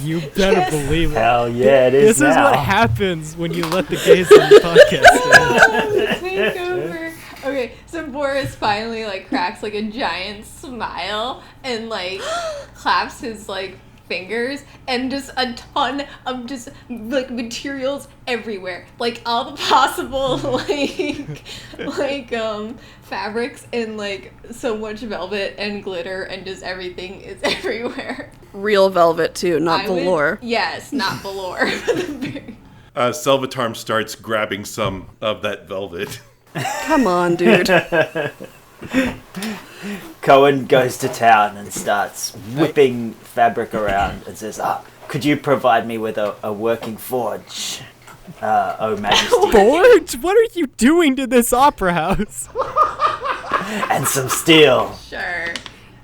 You better believe it. Hell yeah, it is This is now. what happens when you let the gays on the podcast. Take over. Okay, so Boris finally cracks a giant smile and claps his fingers, and just a ton of just materials everywhere, all the possible fabrics, and so much velvet and glitter, and just everything is everywhere. real velvet too, not velour. Yes, not velour. Salvatore starts grabbing some of that velvet. Come on, dude. Coen goes to town and starts whipping fabric around and says, Could you provide me with a working forge, oh Majesty, Forge? What are you doing to this opera house? and some steel? Sure.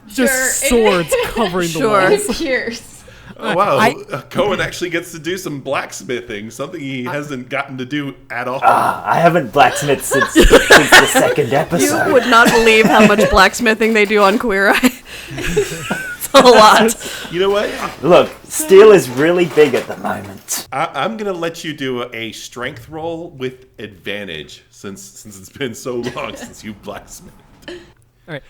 Just Sure. swords covering the Sure. walls. Pierce. Oh, wow. I- Coen actually gets to do some blacksmithing, something he hasn't gotten to do at all. I haven't blacksmithed since the second You episode. would not believe how much blacksmithing they do on Queer Eye. It's a lot. You know what? Look, steel is really big at the moment. I'm going to let you do a strength roll with advantage since it's been so long since you blacksmithed. All right.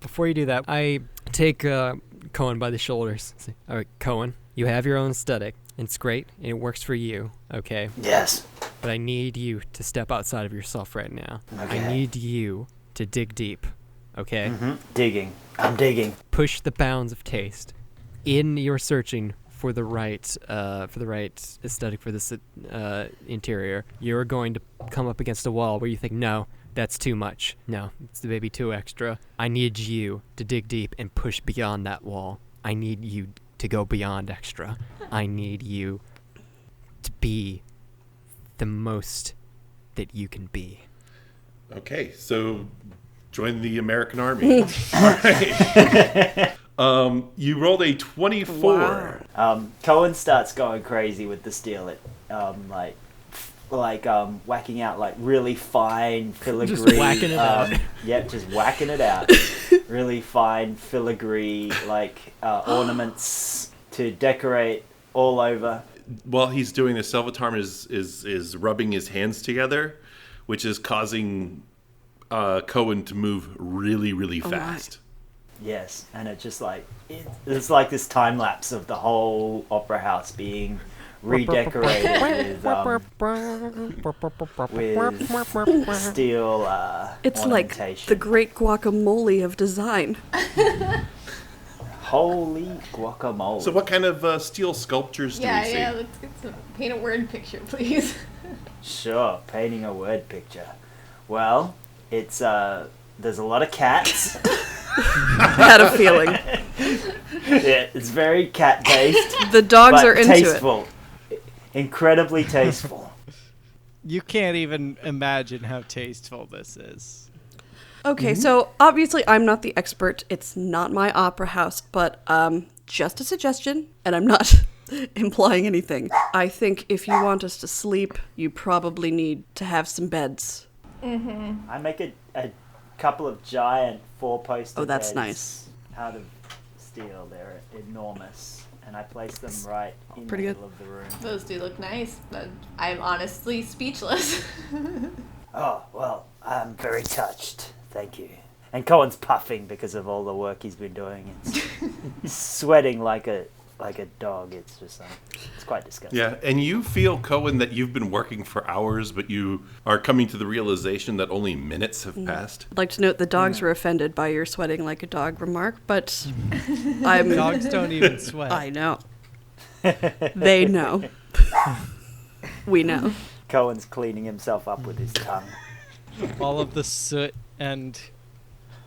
Before you do that, I take Coen by the shoulders. Say, all right, Coen, you have your own aesthetic. And it's great, and it works for you, okay? Yes. But I need you to step outside of yourself right now. Okay. I need you to dig deep, okay? Digging. I'm digging. Push the bounds of taste. In your searching for the right aesthetic for this interior, you're going to come up against a wall where you think, no, that's too much. No, it's maybe too extra. I need you to dig deep and push beyond that wall. I need you to go beyond extra. I need you to be the most that you can be. Okay, so join the American Army. All right. You rolled a 24. Coen starts going crazy with the steel. Whacking out like really fine filigree. Just whacking it out. Yep, just whacking it out. Really fine filigree ornaments to decorate all over. While he's doing this, Salvatore is rubbing his hands together, which is causing Coen to move really, really fast. Yes, and it's just like it's like this time lapse of the whole opera house being redecorated with steel It's like ornamentation. the great guacamole of design. Holy guacamole. So what kind of steel sculptures do we see? Yeah, let's get some. Paint a word picture, please. Sure, painting a word picture. Well, it's there's a lot of cats. Had a feeling. Yeah, it's very cat based. The dogs but are into tasteful. Incredibly tasteful. You can't even imagine how tasteful this is. it. Okay, so obviously I'm not the expert. It's not my opera house, but just a suggestion, and I'm not implying anything. I think if you want us to sleep, you probably need to have some beds. I make a couple of giant four-poster Oh, that's beds nice. out of steel. They're enormous, and I place them right in the Pretty good. middle of the room. Those do look nice, but I'm honestly speechless. Oh, well, I'm very touched. Thank you. And Cohen's puffing because of all the work he's been doing. He's sweating like a dog. It's just it's quite disgusting. Yeah, and you feel, Coen, that you've been working for hours, but you are coming to the realization that only minutes have passed. I'd like to note the dogs were offended by your sweating like a dog remark, but I'm... Dogs don't even sweat. I know. They know. We know. Cohen's cleaning himself up with his tongue. All of the soot and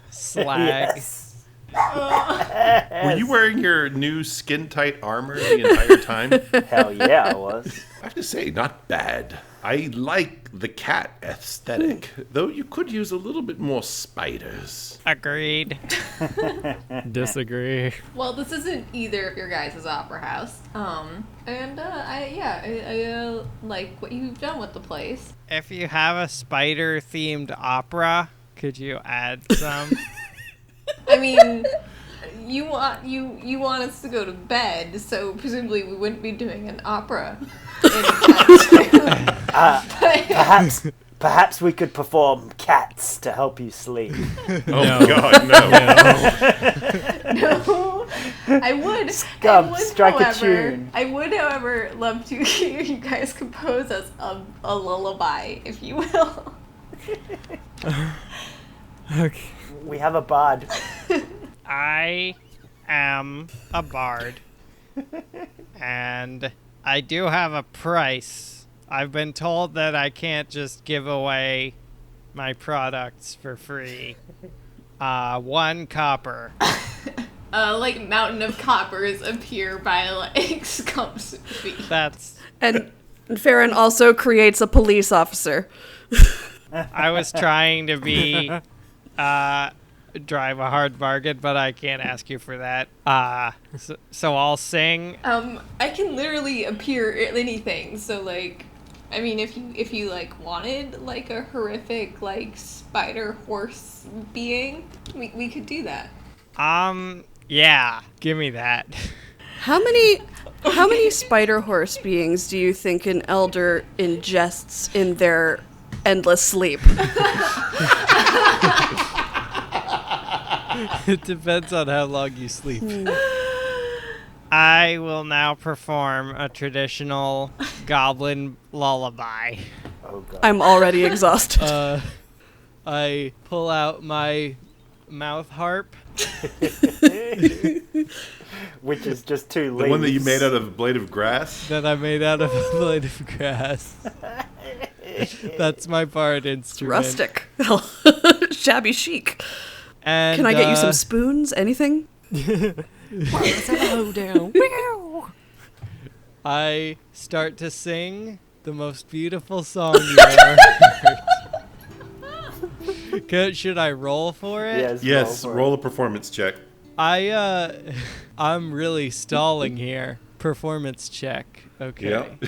slag. Yes. Were you wearing your new skin-tight armor the entire time? Hell yeah, I was. I have to say, not bad. I like the cat aesthetic, though you could use a little bit more spiders. Agreed. Disagree. Well, this isn't either of your guys' opera house. I like what you've done with the place. If you have a spider-themed opera, could you add some? I mean, you want us to go to bed, so presumably we wouldn't be doing an opera anytime soon. Perhaps we could perform cats to help you sleep. Oh, God, no. No, I would. Skumk, strike a tune. I would, however, love to hear you guys compose us a lullaby, if you will. Okay. We have a bard. I am a bard. And I do have a price. I've been told that I can't just give away my products for free. 1 copper. like mountain of coppers appear by like Skunk's feet. That's. And Faron also creates a police officer. I was trying to be drive a hard bargain, but I can't ask you for that. So I'll sing. I can literally appear at anything. So like, I mean, if you like wanted like a horrific like spider horse being, we could do that. Yeah, give me that. How many spider horse beings do you think an elder ingests in their endless sleep? It depends on how long you sleep. I will now perform a traditional goblin lullaby. Oh god. I'm already exhausted. I pull out my mouth harp. Which is just two leaves. The one that you made out of a blade of grass? That I made out of a blade of grass. That's my bard instrument. Rustic. Shabby chic. And, Can I get you some spoons? Anything? I start to sing the most beautiful song you've ever heard. Should I roll for it? Yes, roll a performance check. I'm really stalling here. Performance check. Okay. Yep.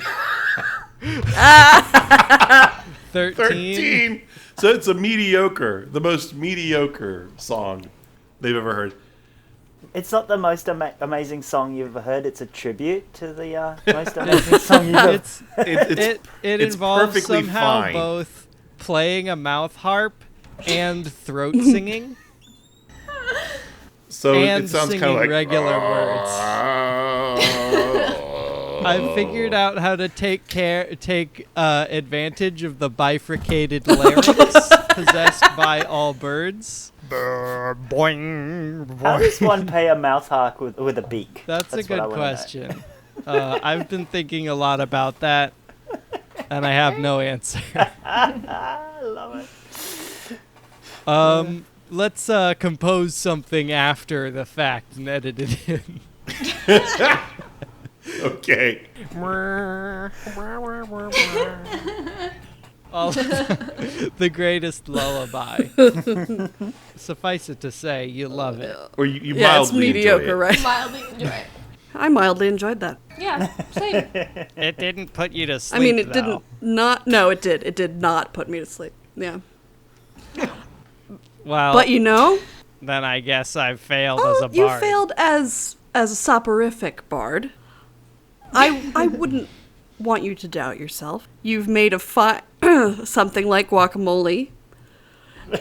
13. So it's the most mediocre song they've ever heard. It's not the most amazing song you've ever heard. It's a tribute to the most amazing song you've ever It it's involves perfectly somehow fine. both playing a mouth harp and throat singing. So And it sounds singing kind of like regular words. I've figured out how to take advantage of the bifurcated larynx possessed by all birds. Boing, How does one pay a mouth harp with a beak? That's a what I good wanna know. question. I've been thinking a lot about that, and I have no answer. I love it. Let's compose something after the fact and edit it in. Okay. The greatest lullaby. Suffice it to say, you love it. Or you Yeah, it's mildly mediocre, enjoy it. right? Mildly enjoy it. I mildly enjoyed that. Yeah, same. It didn't put you to sleep, I mean, it though. didn't not. No, it did. It did not put me to sleep. Yeah. Well, But you know, then I guess I've failed as a bard. you failed as a soporific bard. I wouldn't want you to doubt yourself. You've made something like guacamole,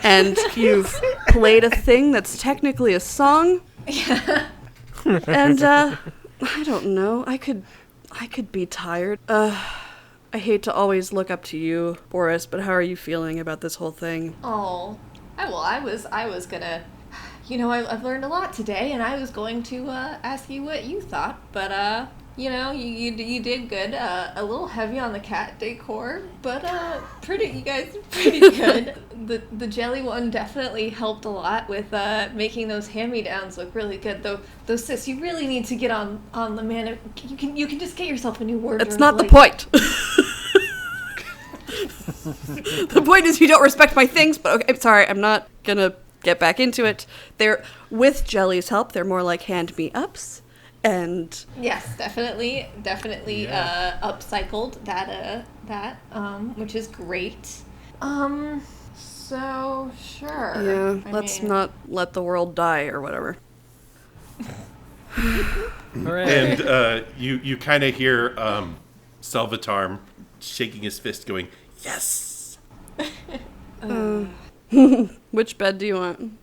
and you've played a thing that's technically a song. And I don't know. I could be tired. I hate to always look up to you, Boris, but how are you feeling about this whole thing? Oh, I was gonna, I've learned a lot today, and I was going to ask you what you thought, but you did good. A little heavy on the cat decor, but you guys pretty good. The jelly one definitely helped a lot with making those hand-me-downs look really good. Though sis, you really need to get on the man. You can just get yourself a new wardrobe. That's not the point. The point is you don't respect my things, but okay, I'm sorry, I'm not gonna get back into it. They're, with Jelly's help, they're more like hand-me-ups, and... Yes, definitely upcycled that, which is great. So, sure. Yeah, let's not let the world die, or whatever. Hooray. And you kind of hear Salvatarm shaking his fist going, yes! Which bed do you want?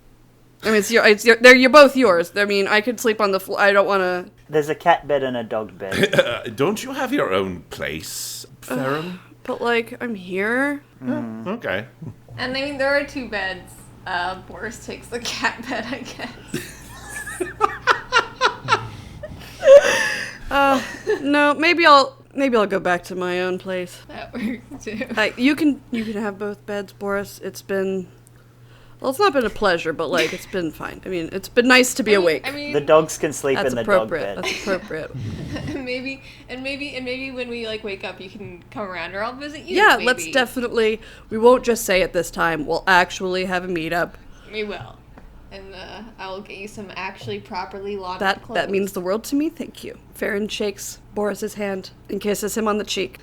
I mean, you're both yours. I mean, I could sleep on the floor. I don't want to... There's a cat bed and a dog bed. Don't you have your own place, Faron? But, like, I'm here. Okay. And I mean, there are two beds. Boris takes the cat bed, I guess. No, maybe I'll go back to my own place. That works too. You can have both beds, Boris. It's been Well, it's not been a pleasure, but like it's been fine. I mean, it's been nice to be awake. I mean, The dogs can sleep That's in the dog appropriate. bed. That's appropriate. maybe when we like wake up, you can come around, or I'll visit you. Yeah, maybe. let's definitely. We won't just say it this time. We'll actually have a meetup. We will, and I will get you some actually properly laundered clothes. That means the world to me. Thank you. Faron shakes Boris's hand and kisses him on the cheek.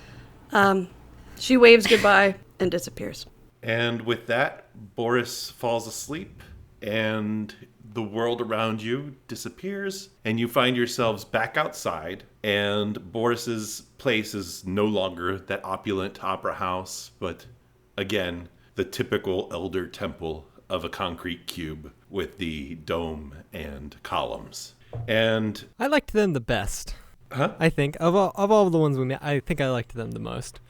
She waves goodbye and disappears. And with that, Boris falls asleep, and the world around you disappears, and you find yourselves back outside, and Boris's place is no longer that opulent opera house, but again, the typical elder temple of a concrete cube with the dome and columns. And I liked them the best. Huh? I think of all the ones we met, I think I liked them the most.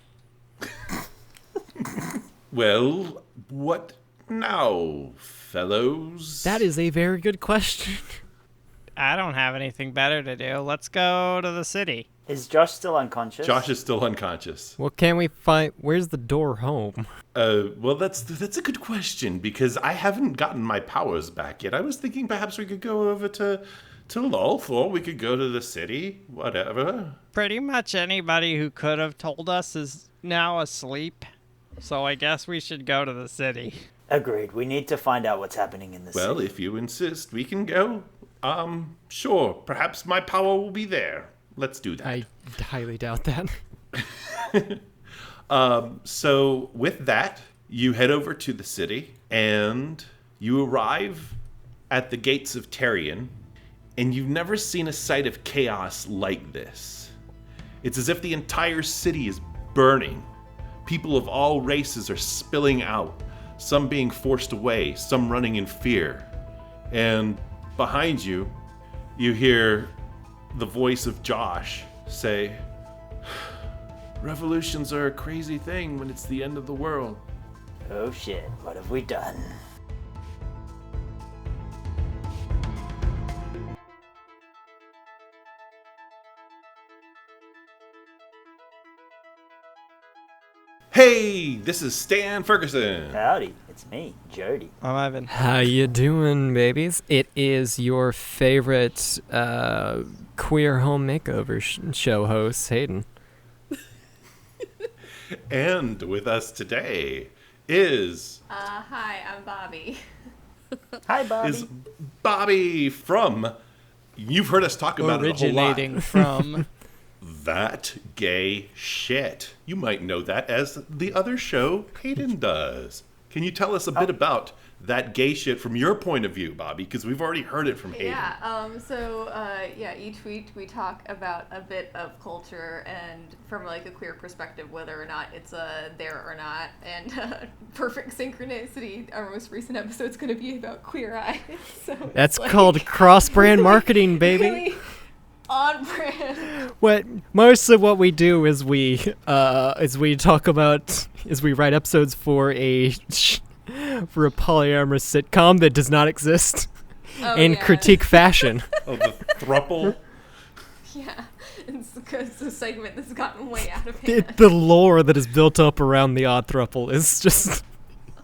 well, what now, fellows? That is a very good question. I don't have anything better to do. Let's go to the city. Is Josh still unconscious? Josh is still unconscious. Well, can we find? Where's the door home? Well, that's a good question, because I haven't gotten my powers back yet. I was thinking perhaps we could go over to Lolth, or we could go to the city, whatever. Pretty much anybody who could have told us is now asleep. So I guess we should go to the city. Agreed. We need to find out what's happening in the city. Well, if you insist, we can go. Sure. Perhaps my power will be there. Let's do that. I highly doubt that. So with that, you head over to the city, and you arrive at the gates of Tarion, and you've never seen a sight of chaos like this. It's as if the entire city is burning. People of all races are spilling out, some being forced away, some running in fear. And behind you, you hear the voice of Josh say, "Revolutions are a crazy thing when it's the end of the world." Oh shit, what have we done? Hey, this is Stan Ferguson. Howdy, it's me, Jody. I'm Ivan. How you doing, babies? It is your favorite queer home makeover show host, Hayden. And with us today is Hi, I'm Bobbie. Hi, Bobbie. is Bobbie from, you've heard us talk about it a whole lot, Originating from... That Gay Shit. You might know that as the other show Hayden does. Can you tell us a bit about That Gay Shit from your point of view, Bobbie? Because we've already heard it from Hayden. Yeah, each week we talk about a bit of culture and from like a queer perspective, whether or not it's there or not. And perfect synchronicity, our most recent episode's going to be about Queer Eye. So That's called cross-brand marketing, baby. Really on brand. Most of what we do is we talk about we write episodes for a polyamorous sitcom that does not exist and critique fashion. Oh, the thruple? Yeah, it's because the segment that's gotten way out of hand. The lore that is built up around the odd thruple is just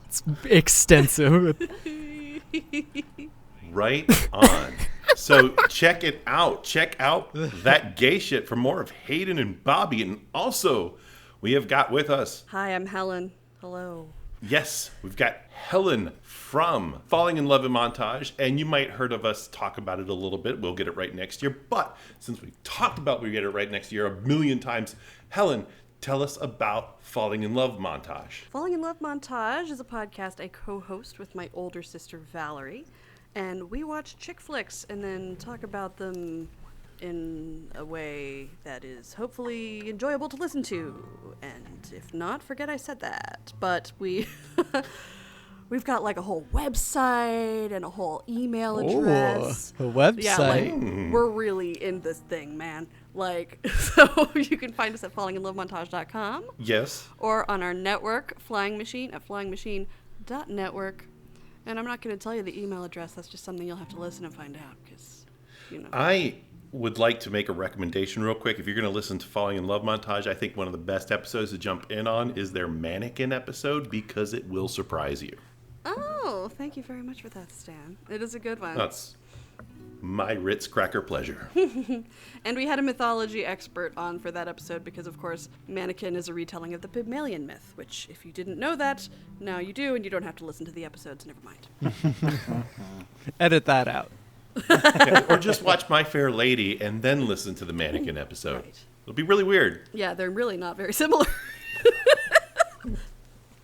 it's extensive. Right on. So check it out. Check out That Gay Shit for more of Hayden and Bobbie. And also, we have got with us, Hi, I'm Helen. Hello. yes, we've got Helen from Falling in Love in Montage. And you might heard of us talk about it a little bit. We'll get it right next year. But since we talked about we get it right next year a million times, Helen, tell us about Falling in Love Montage. Falling in Love Montage is a podcast I co-host with my older sister Valerie, and we watch chick flicks and then talk about them in a way that is hopefully enjoyable to listen to. And if not, forget I said that. But we've got like a whole website and a whole email address. a website. Yeah, like we're really in this thing, man. Like, so you can find us at fallinginlovemontage.com Yes. or on our network, Flying Machine, at flyingmachine.network. And I'm not going to tell you the email address. That's just something you'll have to listen and find out because, you know. I would like to make a recommendation real quick. If you're going to listen to Falling in Love Montage, I think one of the best episodes to jump in on is their mannequin episode because it will surprise you. Oh, thank you very much for that, Stan. It is a good one. That's my Ritz cracker pleasure. And we had a mythology expert on for that episode because, of course, Mannequin is a retelling of the Pygmalion myth, which, if you didn't know that, now you do, and you don't have to listen to the episodes. Never mind. Edit that out. Yeah, or just watch My Fair Lady and then listen to the Mannequin episode. Right. It'll be really weird. Yeah, they're really not very similar.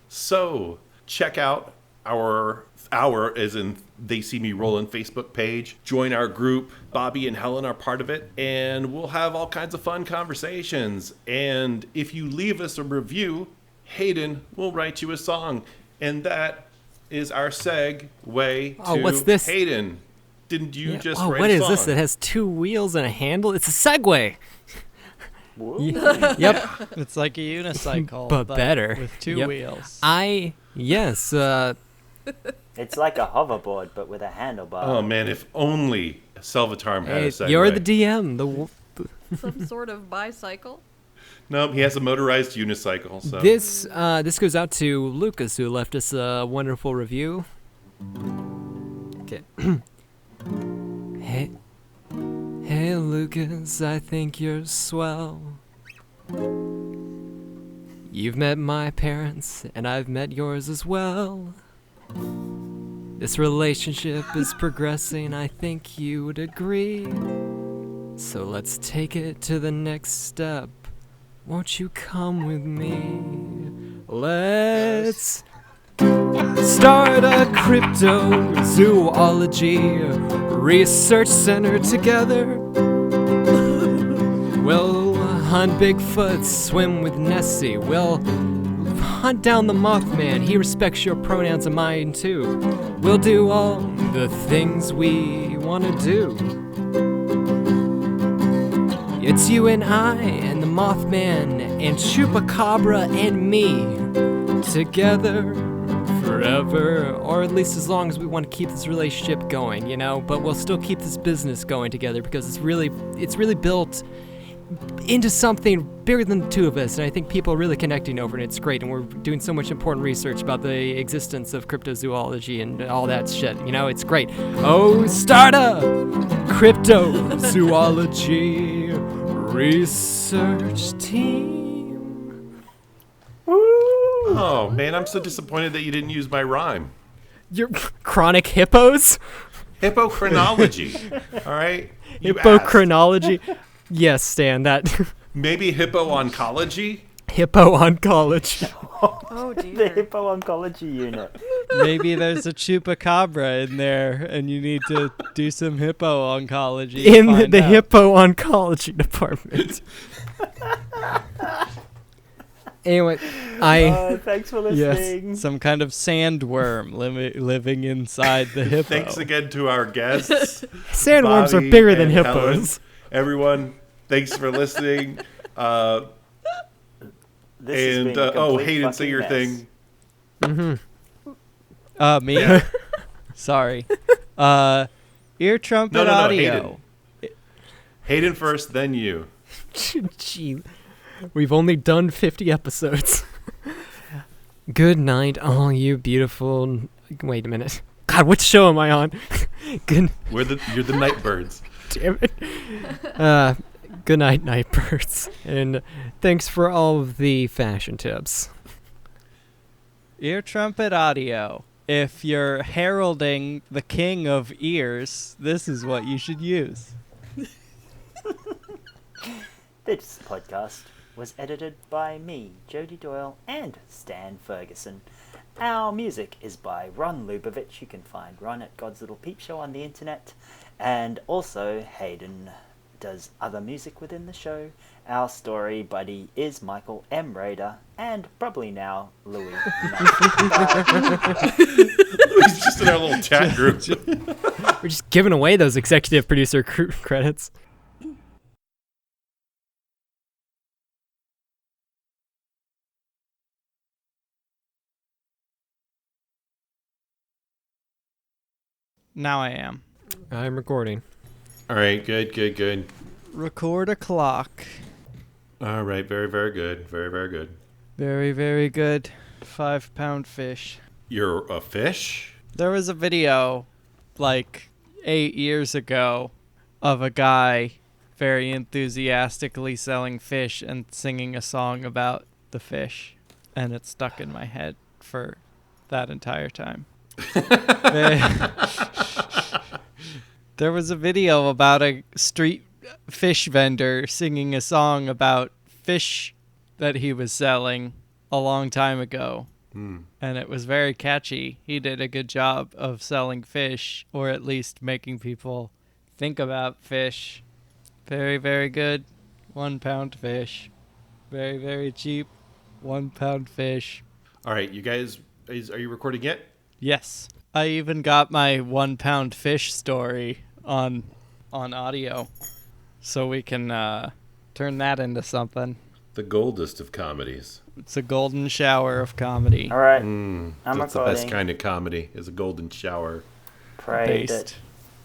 So, check out our as in They See Me Rollin' Facebook page. Join our group. Bobbie and Helen are part of it. And we'll have all kinds of fun conversations. And if you leave us a review, Hayden will write you a song. And that is our segue to what's this? Hayden. Didn't you just write what a is song? this that has 2 wheels and a handle? It's a Segway. Yep. It's like a unicycle, But better. with 2 Yep. wheels. Yes. It's like a hoverboard, but with a handlebar. Oh, man, if only Salvatarm had a Hey, Segway. you're the DM. Some sort of bicycle. No, he has a motorized unicycle. So This goes out to Lucas, who left us a wonderful review. Okay. Hey Lucas, I think you're swell. You've met my parents, and I've met yours as well. This relationship is progressing, I think you would agree. So let's take it to the next step. Won't you come with me? Let's start a cryptozoology research center together. We'll hunt Bigfoot, swim with Nessie. We'll hunt down the Mothman. He respects your pronouns and mine too. We'll do all the things we want to do. It's you and I and the Mothman and Chupacabra and me together forever, or at least as long as we want to keep this relationship going, you know. But we'll still keep this business going together because it's really built into something bigger than the two of us, and I think people are really connecting over it. It's great, and we're doing so much important research about the existence of cryptozoology and all that shit. You know, it's great. Oh, start a cryptozoology research team. Oh, man, I'm so disappointed that you didn't use my rhyme. You're chronic hippos? Hippochronology. All right? You asked. Hippochronology? Yes, Stan, that. Maybe hippo-oncology? Hippo-oncology. Oh, The dear. Hippo Oncology Unit. Maybe there's a chupacabra in there, and you need to do some hippo oncology. In to find the out. hippo-oncology department. Anyway, Thanks for Yes. listening. Some kind of sandworm living inside the hippo. Thanks again to our guests. sandworms are Bobbie bigger than and Helen. hippos. Everyone, thanks for listening. This has And, been a complete Hayden, say your fucking thing. Me? Yeah. Sorry. Ear trumpet No, audio. Hayden first, then you. Gee, we've only done 50 episodes. Good night, all you beautiful. Wait a minute. God, what show am I on? Good. You're the Nightbirds. Damn it. Good night, Nightbirds. And thanks for all of the fashion tips. Ear trumpet audio. If you're heralding the king of ears, this is what you should use. This podcast was edited by me, Jody Doyle, and Stan Ferguson. Our music is by Ron Lubavitch. You can find Ron at God's Little Peep Show on the internet. And also Hayden does other music within the show. Our story buddy is Michael M. Raider, and probably now Louis. He's just in our little chat group. We're just giving away those executive producer credits. Now I am. I'm recording. All right, good. Record a clock. All right, very good. Very good. Very, very good. 5-pound fish. You're a fish? There was a video like 8 years ago of a guy very enthusiastically selling fish and singing a song about the fish, and it stuck in my head for that entire time. There was a video about a street fish vendor singing a song about fish that he was selling a long time ago. And it was very catchy. He did a good job of selling fish, or at least making people think about fish. Very, very good. 1 pound fish. Very, very cheap. 1 pound fish. All right, you guys, are you recording yet? Yes. I even got my 1 pound fish story on audio, so we can turn that into something. The goldest of comedies. It's a golden shower of comedy. All right, I'm That's the recording. best kind of comedy, is a golden shower. Pray Based. that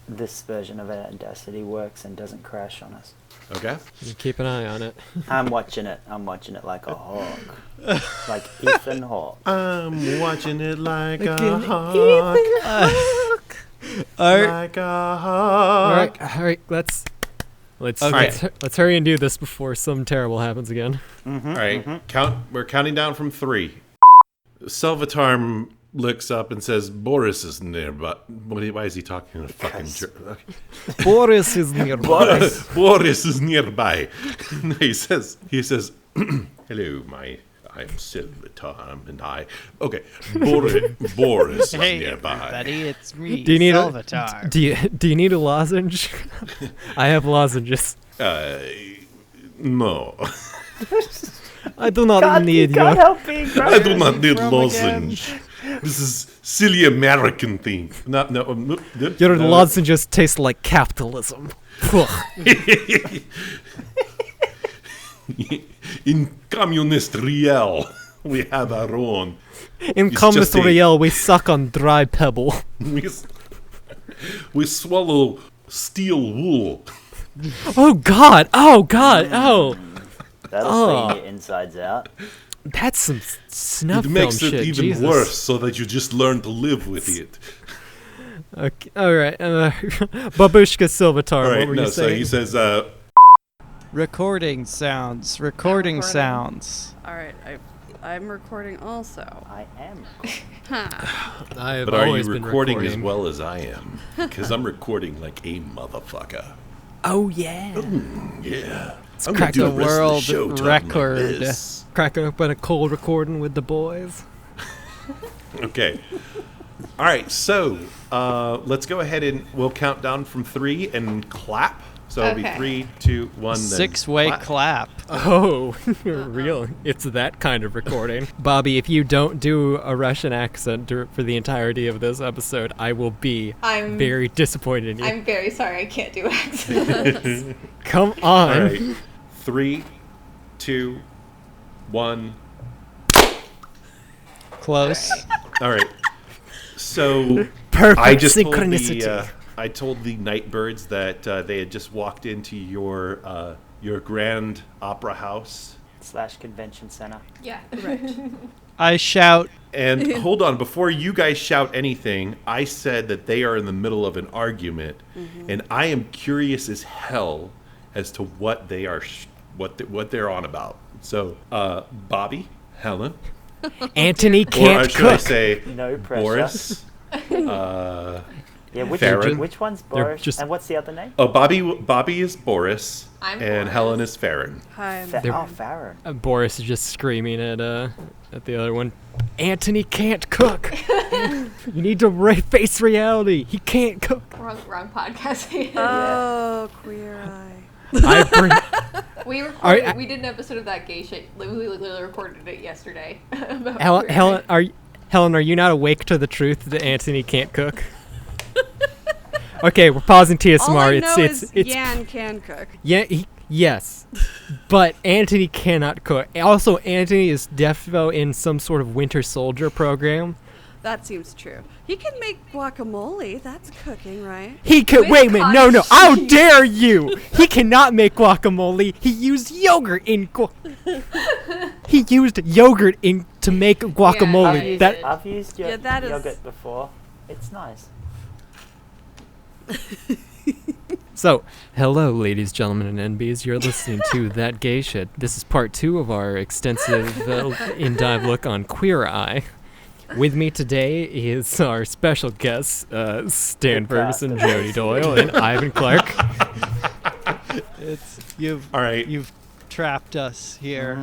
this version of Audacity works and doesn't crash on us. Okay? You keep an eye on it. I'm watching it like a hawk. Like Ethan Hawke. I'm watching it like a hawk. Like a hawk. All right, let's Okay. let's hurry and do this before something terrible happens again. All right, we're counting down from 3. Salvatore looks up and says, Boris is nearby. Why is he talking in a fucking jerk? Boris is nearby. Boris is nearby. he says, hello, I'm Salvatore, and okay, Boris is Hey, nearby. everybody, it's me, Do you need Salvatore. do you need a lozenge? I have lozenges. No. I do not God, you need can't your. help being I do not need from lozenge. This is silly American thing. No. Your lozenges taste like capitalism. In communist real, we have our own. In It's communist just a- real, we suck on dry pebble. We swallow steel wool. Oh God! Oh God! Oh, That'll clean your insides out. that's some snuff It makes film it shit. even Jesus. worse, so that you just learn to live with it. Okay, all right. Babushka Salvatore, All right, what were you so saying? he says, Recording sounds. recording. Sounds. All right, I'm recording also. I am. I have but are you always been recording as well as I am? Because I'm recording like a motherfucker. Oh yeah. Yeah. Let's I'm crack gonna do the the rest of world the show talking record. Like this. Cracking open a cold recording with the boys. Okay. All right, so let's go ahead and we'll count down from 3 and clap. So it'll be Okay. 3, 2, 1, then 6-way clap. Oh, real. It's that kind of recording. Bobbie, if you don't do a Russian accent for the entirety of this episode, I will be I'm very disappointed in you. I'm very sorry I can't do accents. Come on. All right. 3, 2, 1. Close. All right. So Perfect I just synchronicity. told the Nightbirds that they had just walked into your grand opera house. / convention center. Yeah. I shout, And hold on, before you guys shout anything, I said that they are in the middle of an argument, and I am curious as hell as to what they are, what they're on about. So, Bobbie, Helen, Anthony or can't should I cook. say No pressure. Boris? Yeah, Faron. which one's They're Boris? just- And what's the other name? Oh, Bobbie is Boris, I'm and Boris. Helen is Faron. Hi. Faron. Boris is just screaming at the other one. Anthony can't cook. You need to face reality. He can't cook. Wrong podcast. Oh, queer eye. I bring. We recorded. Alright, we did an episode of that gay shit. We literally recorded it yesterday. about Helen, are you not awake to the truth that Anthony can't cook? Okay, we're pausing TSMR. All I know it's is it's Yan can cook. yeah, yes, but Anthony cannot cook. Also, Anthony is defo in some sort of Winter Soldier program. That seems true. He can make guacamole. That's cooking, right? He could With wait a minute. No, cottage how cheese. dare you? He cannot make guacamole. He used yogurt in to to make guacamole. I've used your Yeah, that is- yogurt before. It's nice. So, hello, ladies, gentlemen, and NBs. You're listening to That Gay Shit. This is part 2 of our extensive in-dive look on Queer Eye. With me today is our special guests, Stan Ferguson, Jody Doyle, and Ivan Clark. All right. You've trapped us here.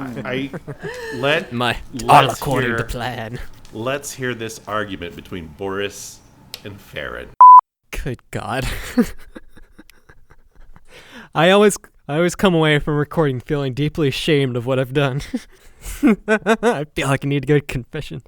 All according to plan. Let's hear this argument between Boris and Faron. Good God. I always come away from recording feeling deeply ashamed of what I've done. I feel like I need to go to confession.